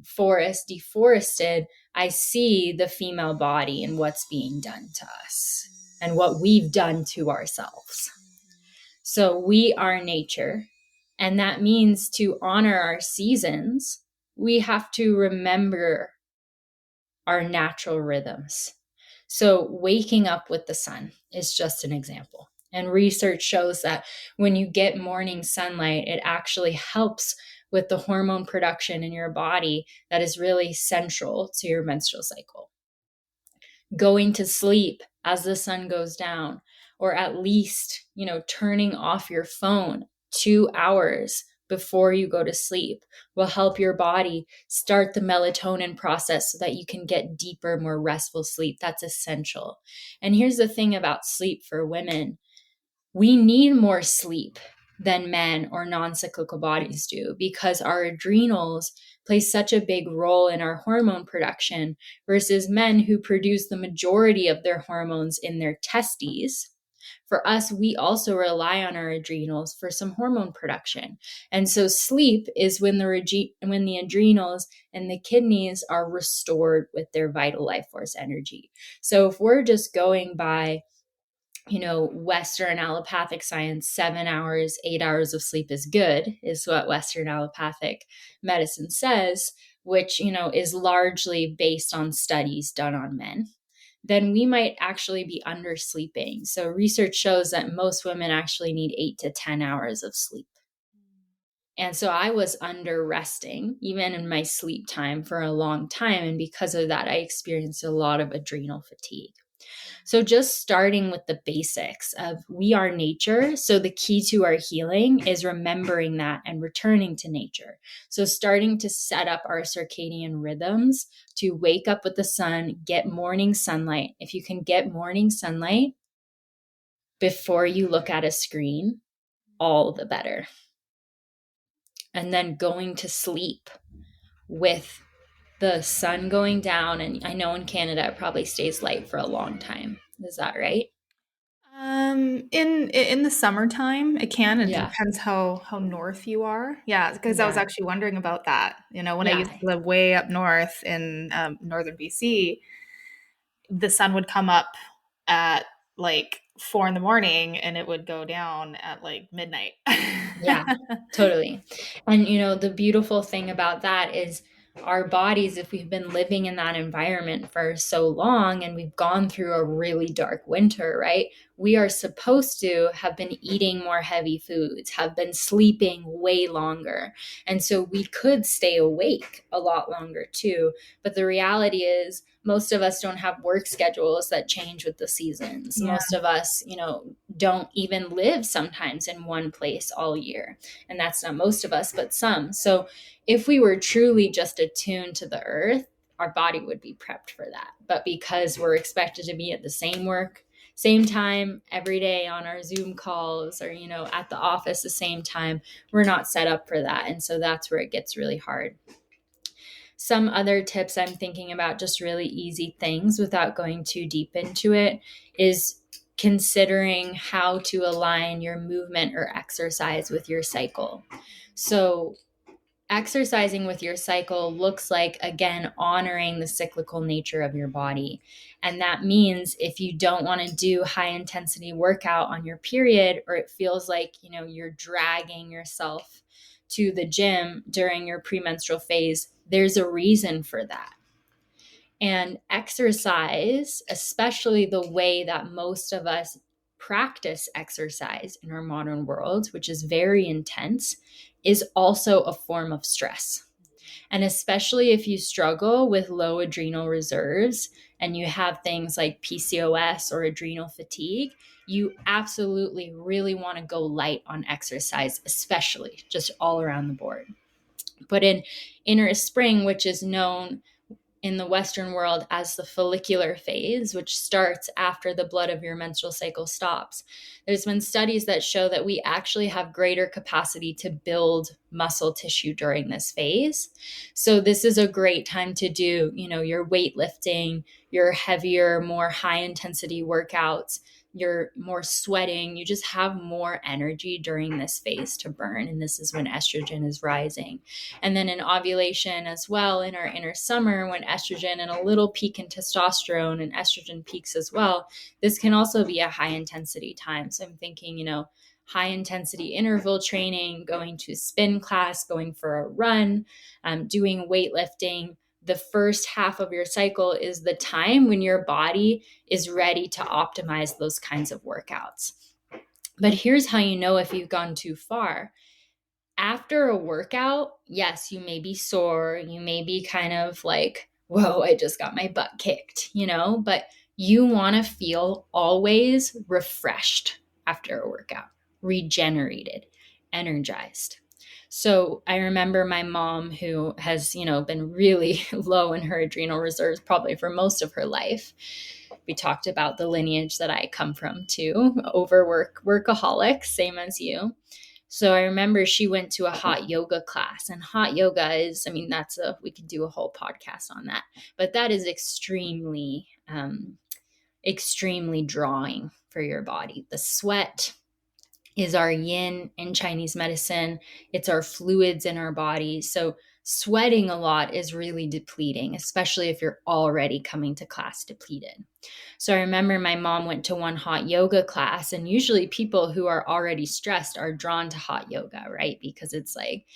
forests deforested, I see the female body and what's being done to us and what we've done to ourselves. So we are nature. And that means to honor our seasons, we have to remember our natural rhythms. So waking up with the sun is just an example. And research shows that when you get morning sunlight, it actually helps with the hormone production in your body that is really central to your menstrual cycle. Going to sleep as the sun goes down, or at least, turning off your phone 2 hours before you go to sleep will help your body start the melatonin process so that you can get deeper, more restful sleep. That's essential. And here's the thing about sleep for women. We need more sleep than men or non-cyclical bodies do, because our adrenals play such a big role in our hormone production versus men who produce the majority of their hormones in their testes. For us, we also rely on our adrenals for some hormone production. And so sleep is when the adrenals and the kidneys are restored with their vital life force energy. So if we're just going by Western allopathic science, 7 hours, 8 hours of sleep is good, is what Western allopathic medicine says, which, is largely based on studies done on men, then we might actually be undersleeping. So research shows that most women actually need 8 to 10 hours of sleep. And so I was under resting, even in my sleep time, for a long time. And because of that, I experienced a lot of adrenal fatigue. So just starting with the basics of we are nature. So the key to our healing is remembering that and returning to nature. So starting to set up our circadian rhythms to wake up with the sun, get morning sunlight. If you can get morning sunlight before you look at a screen, all the better. And then going to sleep with the sun going down. And I know in Canada, it probably stays light for a long time. Is that right? In the summertime, it can. It Yeah. depends how north you are. Yeah, because I was Yeah. actually wondering about that. When I used Yeah. to live way up north in northern BC, the sun would come up at like 4 in the morning and it would go down at like midnight. Yeah, totally. And the beautiful thing about that is our bodies, if we've been living in that environment for so long and we've gone through a really dark winter, right? We are supposed to have been eating more heavy foods, have been sleeping way longer. And so we could stay awake a lot longer too. But the reality is, most of us don't have work schedules that change with the seasons. Yeah. Most of us, don't even live sometimes in one place all year. And that's not most of us, but some. So if we were truly just attuned to the earth, our body would be prepped for that. But because we're expected to be at the same time every day on our Zoom calls or, at the office the same time, we're not set up for that. And so that's where it gets really hard. Some other tips I'm thinking about, just really easy things without going too deep into it, is considering how to align your movement or exercise with your cycle. So exercising with your cycle looks like, again, honoring the cyclical nature of your body. And that means if you don't want to do high intensity workout on your period, or it feels like, you're dragging yourself to the gym during your premenstrual phase, there's a reason for that. And exercise, especially the way that most of us practice exercise in our modern world, which is very intense, is also a form of stress. And especially if you struggle with low adrenal reserves and you have things like PCOS or adrenal fatigue, you absolutely really want to go light on exercise, especially just all around the board. But in inner spring, which is known in the Western world as the follicular phase, which starts after the blood of your menstrual cycle stops, there's been studies that show that we actually have greater capacity to build muscle tissue during this phase. So this is a great time to do, your weightlifting, your heavier, more high intensity workouts, you're more sweating, you just have more energy during this phase to burn. And this is when estrogen is rising. And then in ovulation as well, in our inner summer, when estrogen and a little peak in testosterone and estrogen peaks as well, this can also be a high intensity time. So I'm thinking, high intensity interval training, going to spin class, going for a run, doing weightlifting. The first half of your cycle is the time when your body is ready to optimize those kinds of workouts. But here's how you know if you've gone too far. After a workout, yes, you may be sore. You may be kind of like, whoa, I just got my butt kicked, but you want to feel always refreshed after a workout, regenerated, energized. So I remember my mom, who has, been really low in her adrenal reserves, probably for most of her life. We talked about the lineage that I come from too, overwork, workaholic, same as you. So I remember she went to a hot yoga class, and hot yoga is, I mean, we could do a whole podcast on that, but that is extremely drawing for your body. The sweat is our yin in Chinese medicine. It's our fluids in our body. So sweating a lot is really depleting, especially if you're already coming to class depleted. So I remember my mom went to one hot yoga class, and usually people who are already stressed are drawn to hot yoga, right? Because it's like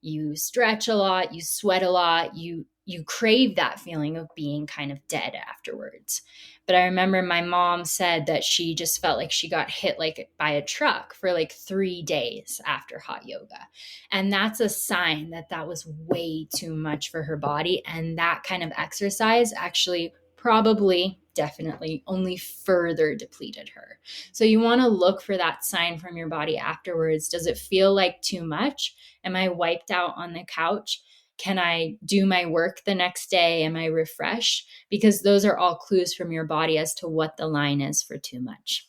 you stretch a lot, you sweat a lot, you crave that feeling of being kind of dead afterwards. But I remember my mom said that she just felt like she got hit like by a truck for like 3 days after hot yoga. And that's a sign that that was way too much for her body, and that kind of exercise actually probably definitely only further depleted her. So you want to look for that sign from your body afterwards. Does it feel like too much? Am I wiped out on the couch? Can I do my work the next day? Am I refreshed? Because those are all clues from your body as to what the line is for too much.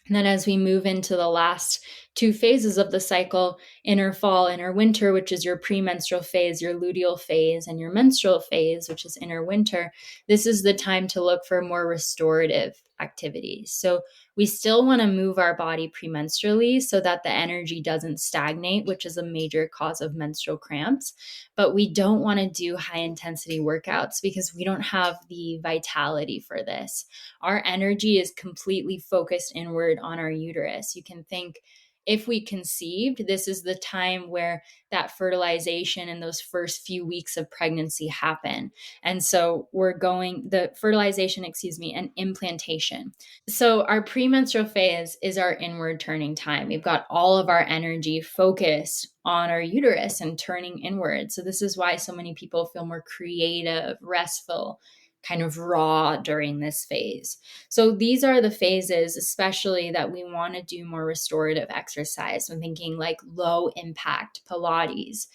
And then as we move into the last 2 phases of the cycle, inner fall, inner winter, which is your premenstrual phase, your luteal phase, and your menstrual phase, which is inner winter, this is the time to look for more restorative activities. So we still want to move our body premenstrually so that the energy doesn't stagnate, which is a major cause of menstrual cramps. But we don't want to do high intensity workouts because we don't have the vitality for this. Our energy is completely focused inward on our uterus. You can think, if we conceived, this is the time where that fertilization and those first few weeks of pregnancy happen. And so the fertilization, and implantation. So our premenstrual phase is our inward turning time. We've got all of our energy focused on our uterus and turning inward. So this is why so many people feel more creative, restful, kind of raw during this phase. So these are the phases, especially that we want to do more restorative exercise. I'm thinking like low impact Pilates,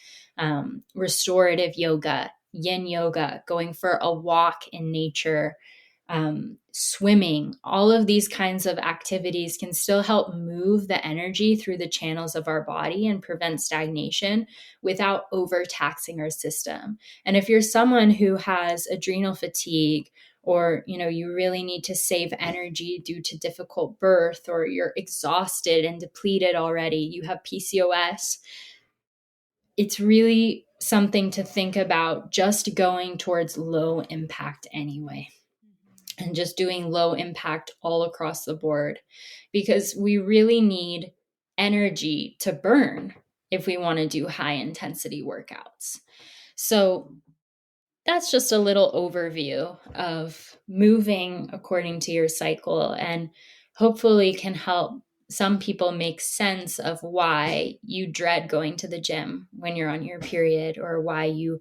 restorative yoga, yin yoga, going for a walk in nature, swimming. All of these kinds of activities can still help move the energy through the channels of our body and prevent stagnation without overtaxing our system. And if you're someone who has adrenal fatigue, or you really need to save energy due to difficult birth, or you're exhausted and depleted already, you have PCOS, it's really something to think about, just going towards low impact anyway, and just doing low impact all across the board, because we really need energy to burn if we want to do high intensity workouts. So that's just a little overview of moving according to your cycle, and hopefully can help some people make sense of why you dread going to the gym when you're on your period, or why you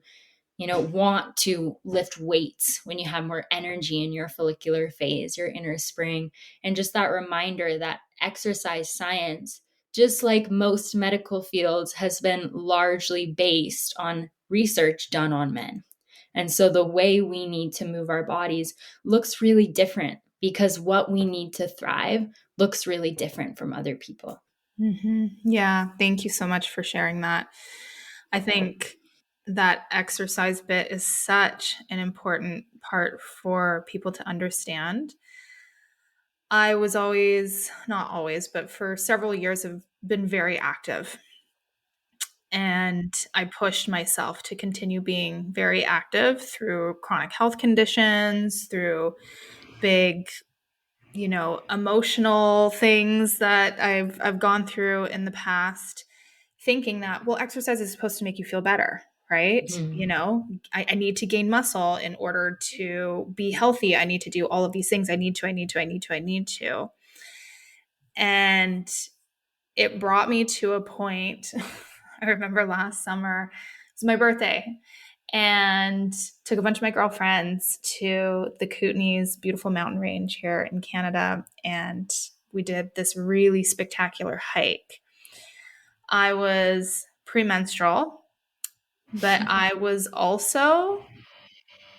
want to lift weights when you have more energy in your follicular phase, your inner spring. And just that reminder that exercise science, just like most medical fields, has been largely based on research done on men. And so the way we need to move our bodies looks really different, because what we need to thrive looks really different from other people. Mm-hmm. Yeah. Thank you so much for sharing that. I think that exercise bit is such an important part for people to understand. I was always, not always, but for several years have been very active. And I pushed myself to continue being very active through chronic health conditions, through big, emotional things that I've gone through in the past, thinking that, well, exercise is supposed to make you feel better, right? Mm-hmm. I need to gain muscle in order to be healthy. I need to do all of these things. I need to. And it brought me to a point. I remember last summer, it was my birthday, and took a bunch of my girlfriends to the Kootenays, beautiful mountain range here in Canada. And we did this really spectacular hike. I was premenstrual, but I was also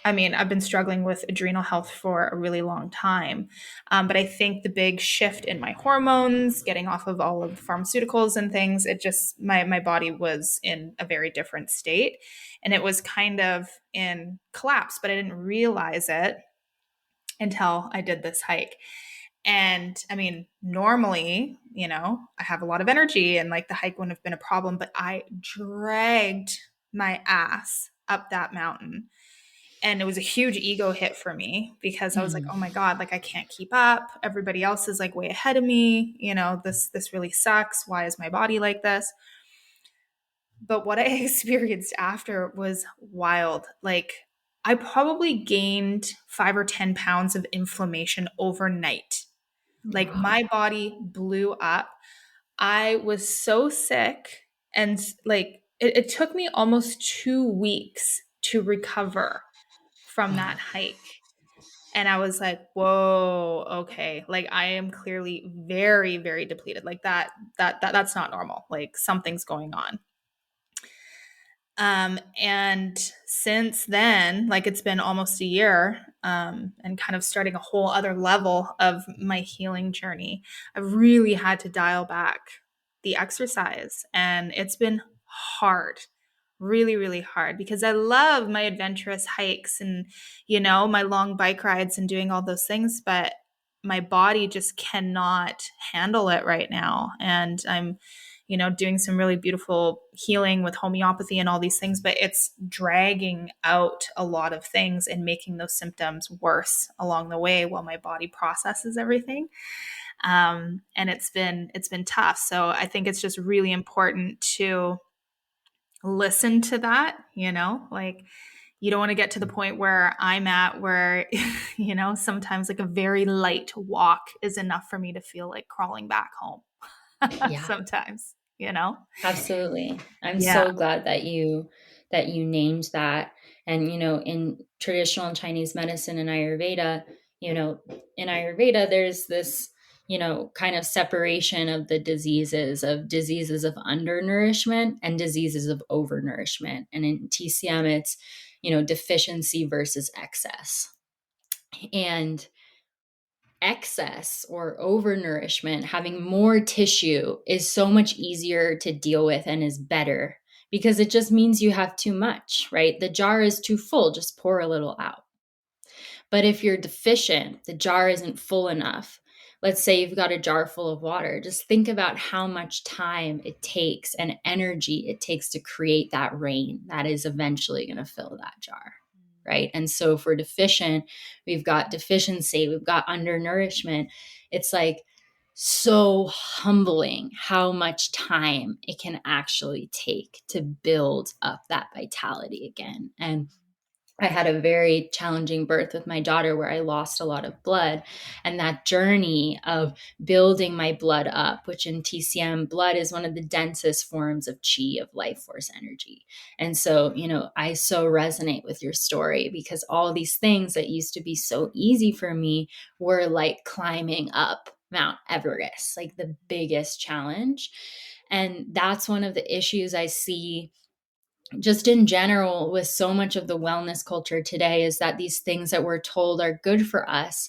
I mean, I've been struggling with adrenal health for a really long time. But I think the big shift in my hormones, getting off of all of the pharmaceuticals and things, it just, my body was in a very different state. And it was kind of in collapse, but I didn't realize it until I did this hike. And I mean, normally, I have a lot of energy and like the hike wouldn't have been a problem, but I dragged my ass up that mountain. And it was a huge ego hit for me because I was like, Mm. oh my God, like I can't keep up. Everybody else is like way ahead of me. This really sucks. Why is my body like this? But what I experienced after was wild. Like I probably gained 5 or 10 pounds of inflammation overnight. Like Wow. my body blew up. I was so sick and like it took me almost 2 weeks to recover from Wow. that hike. And I was like, whoa, okay. Like I am clearly very, very depleted. Like that's not normal. Like something's going on. And since then, like it's been almost a year, and kind of starting a whole other level of my healing journey, I've really had to dial back the exercise. And it's been hard, really, really hard because I love my adventurous hikes and, my long bike rides and doing all those things. But my body just cannot handle it right now. And I'm doing some really beautiful healing with homeopathy and all these things, but it's dragging out a lot of things and making those symptoms worse along the way while my body processes everything. And it's been tough. So I think it's just really important to listen to that, like you don't want to get to the point where I'm at where, sometimes like a very light walk is enough for me to feel like crawling back home Yeah. sometimes. Absolutely. I'm Yeah. so glad that you named that. And in traditional Chinese medicine and Ayurveda, you know, in Ayurveda there's this, kind of separation of the diseases of undernourishment and diseases of overnourishment. And in TCM it's, deficiency versus excess. And excess or overnourishment, having more tissue, is so much easier to deal with and is better because it just means you have too much, right? The jar is too full, just pour a little out. But if you're deficient, the jar isn't full enough. Let's say you've got a jar full of water. Just think about how much time it takes and energy it takes to create that rain that is eventually going to fill that jar. Right. And so if we're deficient, we've got deficiency, we've got undernourishment. It's like so humbling how much time it can actually take to build up that vitality again. And I had a very challenging birth with my daughter where I lost a lot of blood. And that journey of building my blood up, which in TCM, blood is one of the densest forms of chi, of life force energy. And so, I so resonate with your story because all these things that used to be so easy for me were like climbing up Mount Everest, like the biggest challenge. And that's one of the issues I see just in general with so much of the wellness culture today, is that these things that we're told are good for us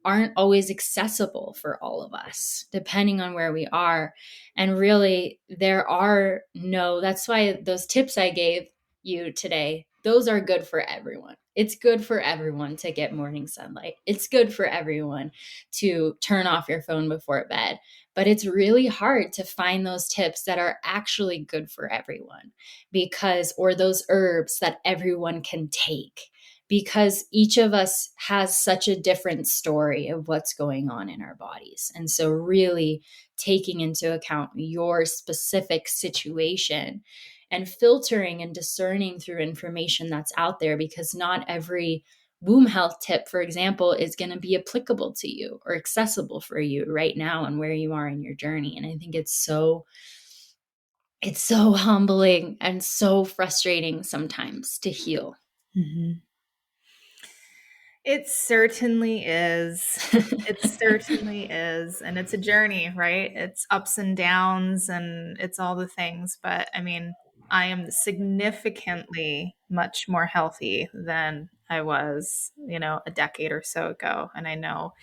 aren't always accessible for all of us, depending on where we are. And really, that's why those tips I gave you today, those are good for everyone. It's good for everyone to get morning sunlight. It's good for everyone to turn off your phone before bed. But it's really hard to find those tips that are actually good for everyone or those herbs that everyone can take, because each of us has such a different story of what's going on in our bodies. And so really taking into account your specific situation and filtering and discerning through information that's out there, because not every womb health tip, for example, is going to be applicable to you or accessible for you right now and where you are in your journey. And I think it's so humbling and so frustrating sometimes to heal. Mm-hmm. It certainly is. It certainly is. And it's a journey, right? It's ups and downs and it's all the things. But I mean, I am significantly much more healthy than I was, a decade or so ago. And I know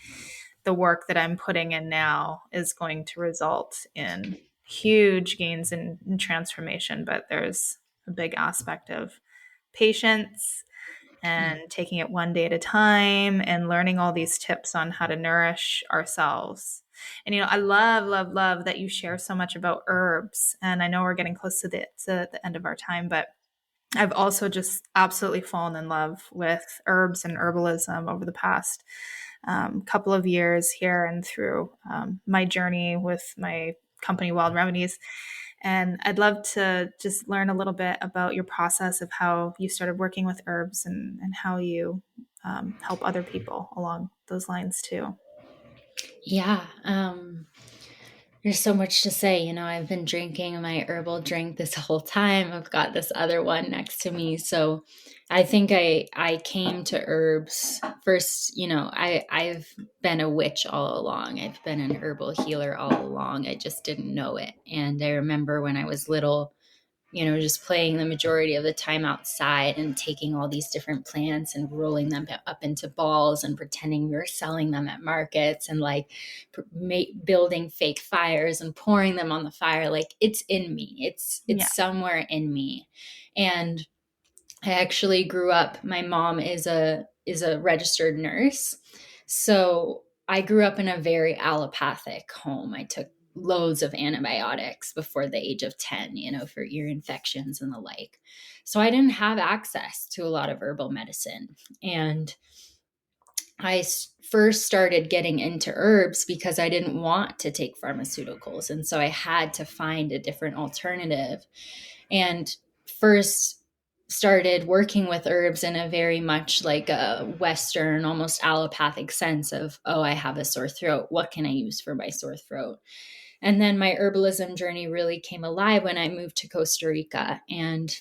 the work that I'm putting in now is going to result in huge gains in transformation. But there's a big aspect of patience and taking it one day at a time and learning all these tips on how to nourish ourselves. And I love that you share so much about herbs. And I know we're getting close to the end of our time, but I've also just absolutely fallen in love with herbs and herbalism over the past couple of years here and through my journey with my company, Wild Remedies. And I'd love to just learn a little bit about your process of how you started working with herbs and how you help other people along those lines too. Yeah. There's so much to say. I've been drinking my herbal drink this whole time. I've got this other one next to me. So I think I came to herbs first. I've been a witch all along. I've been an herbal healer all along. I just didn't know it. And I remember when I was little, just playing the majority of the time outside and taking all these different plants and rolling them up into balls and pretending we were selling them at markets and like building fake fires and pouring them on the fire. Like it's in me. It's Yeah. somewhere in me. And I actually grew up, my mom is a registered nurse. So I grew up in a very allopathic home. I took loads of antibiotics before the age of 10, for ear infections and the like. So I didn't have access to a lot of herbal medicine. And I first started getting into herbs because I didn't want to take pharmaceuticals. And so I had to find a different alternative. And first started working with herbs in a very much like a Western, almost allopathic sense of, oh, I have a sore throat. What can I use for my sore throat? And then my herbalism journey really came alive when I moved to Costa Rica. And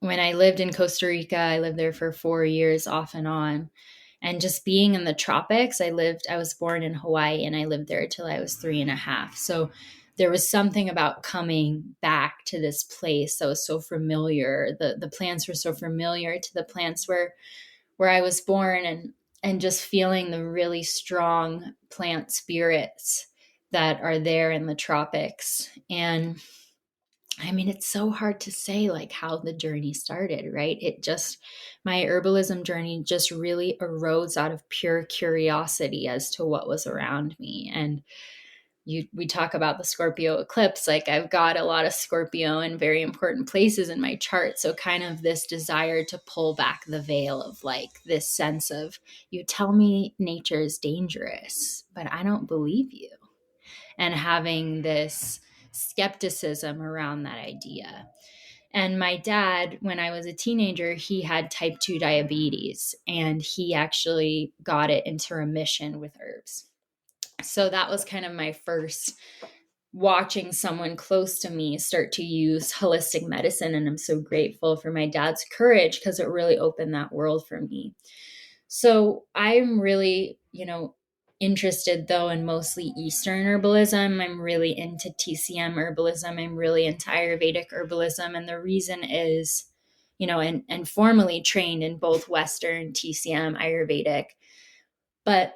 when I lived in Costa Rica, I lived there for 4 years off and on. And just being in the tropics, I was born in Hawaii and I lived there till I was 3.5. So there was something about coming back to this place that was so familiar. The plants were so familiar to the plants where I was born, and just feeling the really strong plant spirits that are there in the tropics. And I mean, it's so hard to say like how the journey started, right? My herbalism journey just really arose out of pure curiosity as to what was around me. And we talk about the Scorpio eclipse, like I've got a lot of Scorpio in very important places in my chart. So kind of this desire to pull back the veil of like this sense of, you tell me nature is dangerous, but I don't believe you. And having this skepticism around that idea. And my dad, when I was a teenager, he had type 2 diabetes, and he actually got it into remission with herbs. So that was kind of my first watching someone close to me start to use holistic medicine. And I'm so grateful for my dad's courage because it really opened that world for me. So I'm really, interested though in mostly Eastern herbalism. I'm really into TCM herbalism. I'm really into Ayurvedic herbalism. And the reason is, and formally trained in both Western TCM, Ayurvedic, but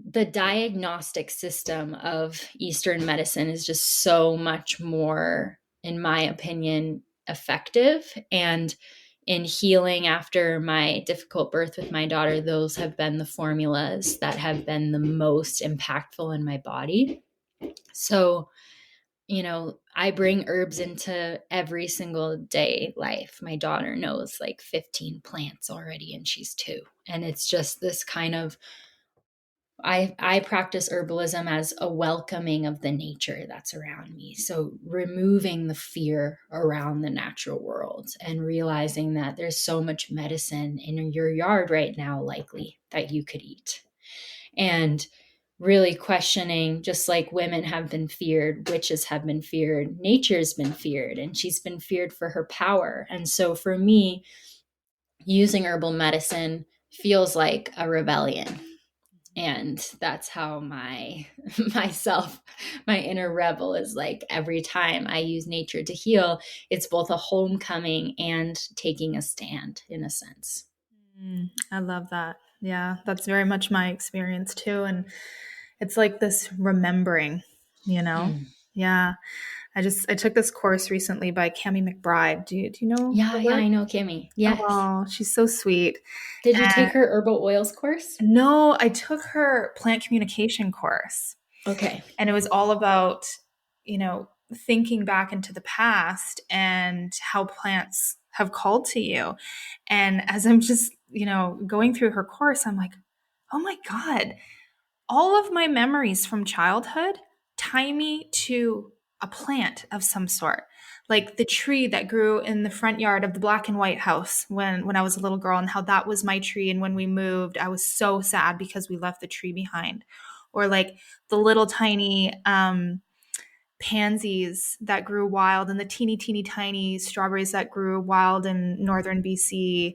the diagnostic system of Eastern medicine is just so much more, in my opinion, effective. And in healing after my difficult birth with my daughter, those have been the formulas that have been the most impactful in my body. So, I bring herbs into every single day life. My daughter knows like 15 plants already, and she's 2. And it's just this kind of, I practice herbalism as a welcoming of the nature that's around me. So removing the fear around the natural world and realizing that there's so much medicine in your yard right now, likely, that you could eat. And really questioning, just like women have been feared, witches have been feared, nature's been feared, and she's been feared for her power. And so for me, using herbal medicine feels like a rebellion. And that's how my inner rebel is like. Every time I use nature to heal, it's both a homecoming and taking a stand, in a sense. I love that. Yeah, that's very much my experience too. And it's like this remembering, you know? Mm. Yeah. I took this course recently by Cami McBride. Do you know her Yeah, work? I know Kimmy. Yes. Oh, she's so sweet. Did you And take her herbal oils course? no, I took her plant communication course. Okay. And it was all about, thinking back into the past and how plants have called to you. And as I'm just, going through her course, I'm like, oh my God, all of my memories from childhood tie me to a plant of some sort. Like the tree that grew in the front yard of the black and white house when I was a little girl, and how that was my tree. And when we moved, I was so sad because we left the tree behind. Or like the little tiny pansies that grew wild, and the teeny tiny strawberries that grew wild in northern BC,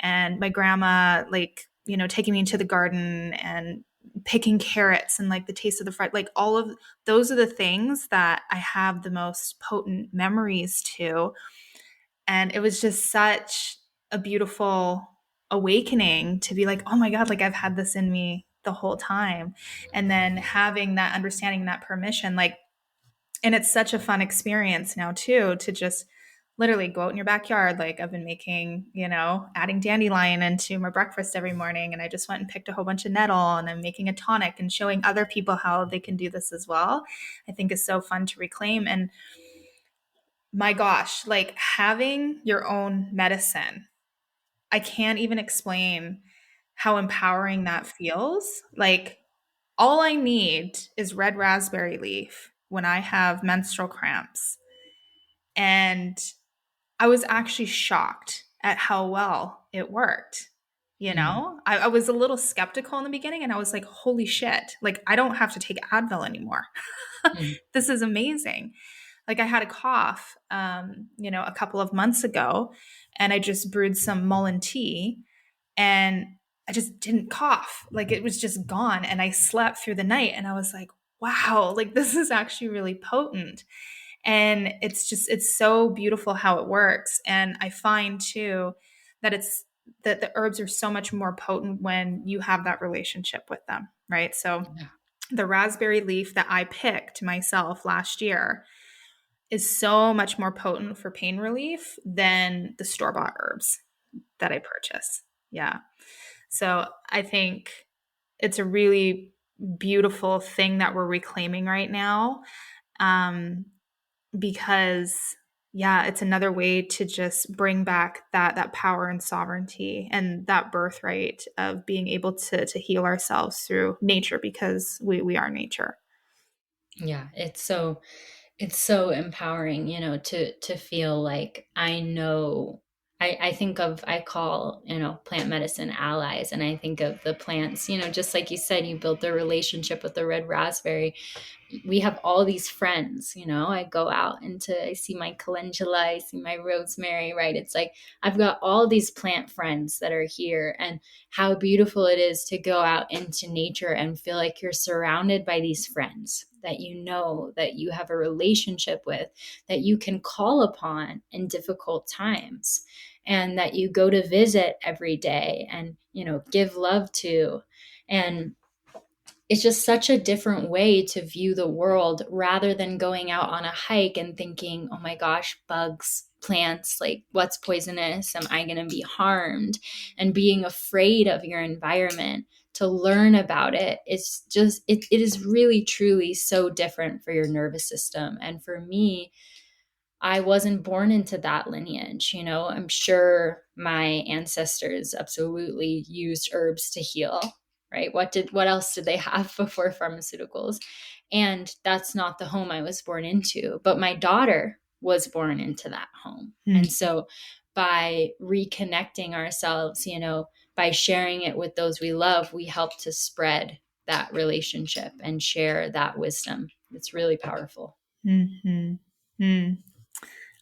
and my grandma, like, taking me into the garden and picking carrots, and like the taste of the fried, like all of those are the things that I have the most potent memories to. And it was just such a beautiful awakening to be like, oh my God, like I've had this in me the whole time. And then having that understanding, that permission, like, and it's such a fun experience now too, to just literally go out in your backyard. Like I've been making, adding dandelion into my breakfast every morning. And I just went and picked a whole bunch of nettle, and I'm making a tonic and showing other people how they can do this as well. I think is so fun to reclaim. And my gosh, like having your own medicine, I can't even explain how empowering that feels. Like all I need is red raspberry leaf when I have menstrual cramps. And I was actually shocked at how well it worked. Mm. I was a little skeptical in the beginning, and I was like, holy shit, like I don't have to take Advil anymore. Mm. This is amazing. Like I had a cough, a couple of months ago, and I just brewed some mullein tea, and I just didn't cough. Like it was just gone. And I slept through the night, and I was like, wow, like this is actually really potent. And it's so beautiful how it works. And I find too that that the herbs are so much more potent when you have that relationship with them, right? So Yeah. the raspberry leaf that I picked myself last year is so much more potent for pain relief than the store-bought herbs that I purchase. Yeah. So I think it's a really beautiful thing that we're reclaiming right now. Um, because yeah, it's another way to just bring back that power and sovereignty and that birthright of being able to heal ourselves through nature, because we are nature. Yeah. It's so empowering, to feel like I know. I think of, I call, plant medicine allies, and I think of the plants, just like you said, you built a relationship with the red raspberry. We have all these friends, I go out into, I see my calendula, I see my rosemary, right? It's like I've got all these plant friends that are here, and how beautiful it is to go out into nature and feel like you're surrounded by these friends that that you have a relationship with, that you can call upon in difficult times, and that you go to visit every day and, give love to. And it's just such a different way to view the world, rather than going out on a hike and thinking, oh my gosh, bugs, plants, like what's poisonous? Am I going to be harmed? And being afraid of your environment. To learn about it, it's just, it is really, truly so different for your nervous system. And for me, I wasn't born into that lineage. I'm sure my ancestors absolutely used herbs to heal, right? What else did they have before pharmaceuticals? And that's not the home I was born into. But my daughter was born into that home. Mm. And so by reconnecting ourselves, by sharing it with those we love, we help to spread that relationship and share that wisdom. It's really powerful. Mm-hmm. Mm.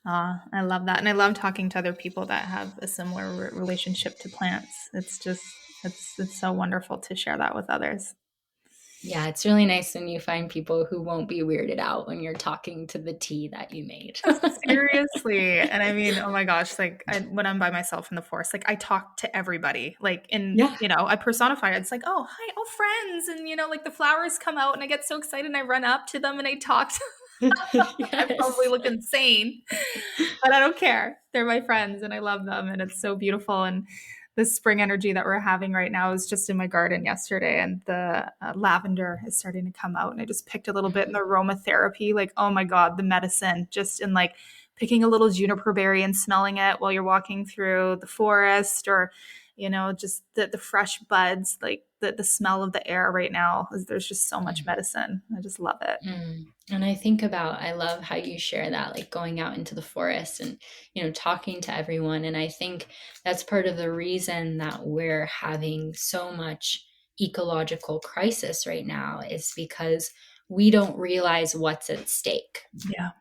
I love that. And I love talking to other people that have a similar relationship to plants. It's so wonderful to share that with others. Yeah, it's really nice when you find people who won't be weirded out when you're talking to the tea that you made. Seriously. And I mean, oh my gosh, like when I'm by myself in the forest, like I talk to everybody, like Yeah. I personify it. It's like, oh, hi, all friends. And, like the flowers come out and I get so excited and I run up to them and I talk to I probably Yes. look insane, but I don't care. They're my friends and I love them. And it's so beautiful. And the spring energy that we're having right now is just in my garden yesterday. And the lavender is starting to come out. And I just picked a little bit in the aromatherapy. Like, oh my God, the medicine just in like picking a little juniper berry and smelling it while you're walking through the forest or, just the fresh buds, like the smell of the air right now. There's just so much medicine. I just love it. And I love how you share that, like going out into the forest and, talking to everyone. And I think that's part of the reason that we're having so much ecological crisis right now is because we don't realize what's at stake. Yeah.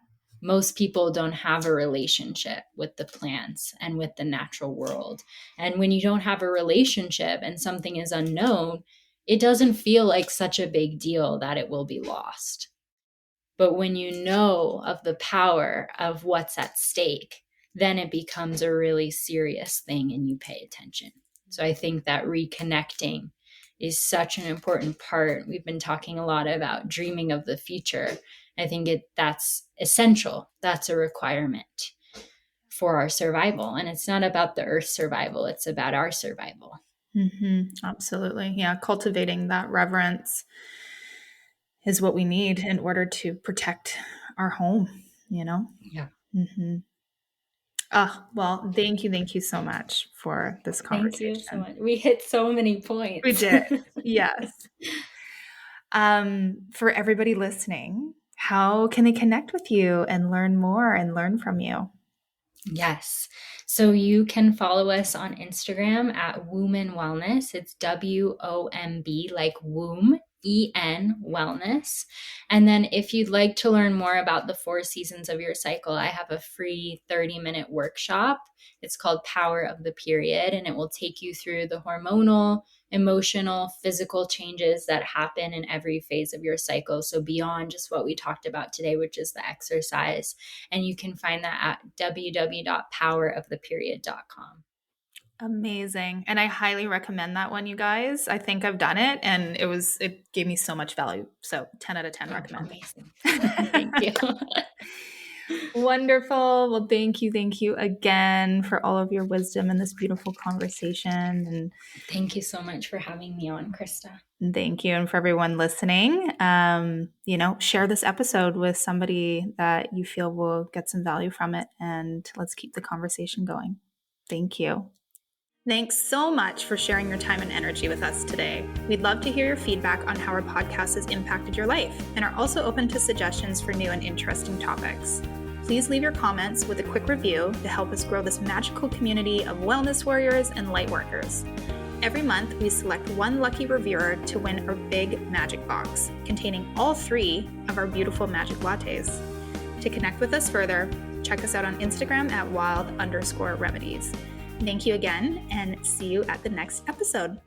Most people don't have a relationship with the plants and with the natural world. And when you don't have a relationship and something is unknown, it doesn't feel like such a big deal that it will be lost. But when you know of the power of what's at stake, then it becomes a really serious thing and you pay attention. So I think that reconnecting is such an important part. We've been talking a lot about dreaming of the future. I think that's essential. That's a requirement for our survival. And it's not about the Earth's survival. It's about our survival. Mm-hmm. Absolutely. Yeah. Cultivating that reverence is what we need in order to protect our home, Yeah. Mm-hmm. Well, thank you so much for this Thank you so conversation. much. We hit so many points. We did. Yes. For everybody listening, how can they connect with you and learn more and learn from you? Yes. So you can follow us on Instagram at Womben Wellness. It's WOMB, like womb, EN wellness. And then if you'd like to learn more about the 4 seasons of your cycle, I have a free 30-minute workshop. It's called Power of the Period, and it will take you through the hormonal, emotional, physical changes that happen in every phase of your cycle. So beyond just what we talked about today, which is the exercise. And you can find that at www.poweroftheperiod.com. Amazing. And I highly recommend that one, you guys. I think I've done it and it gave me so much value. So 10 out of 10 recommend. Amazing. Thank you. Wonderful. Well, thank you again for all of your wisdom and this beautiful conversation. And thank you so much for having me on, Krista. Thank you. And for everyone listening, share this episode with somebody that you feel will get some value from it. And let's keep the conversation going. Thank you. Thanks so much for sharing your time and energy with us today. We'd love to hear your feedback on how our podcast has impacted your life and are also open to suggestions for new and interesting topics. Please leave your comments with a quick review to help us grow this magical community of wellness warriors and light workers. Every month, we select one lucky reviewer to win our big magic box containing all 3 of our beautiful magic lattes. To connect with us further, check us out on Instagram at wild_remedies. Thank you again, and see you at the next episode.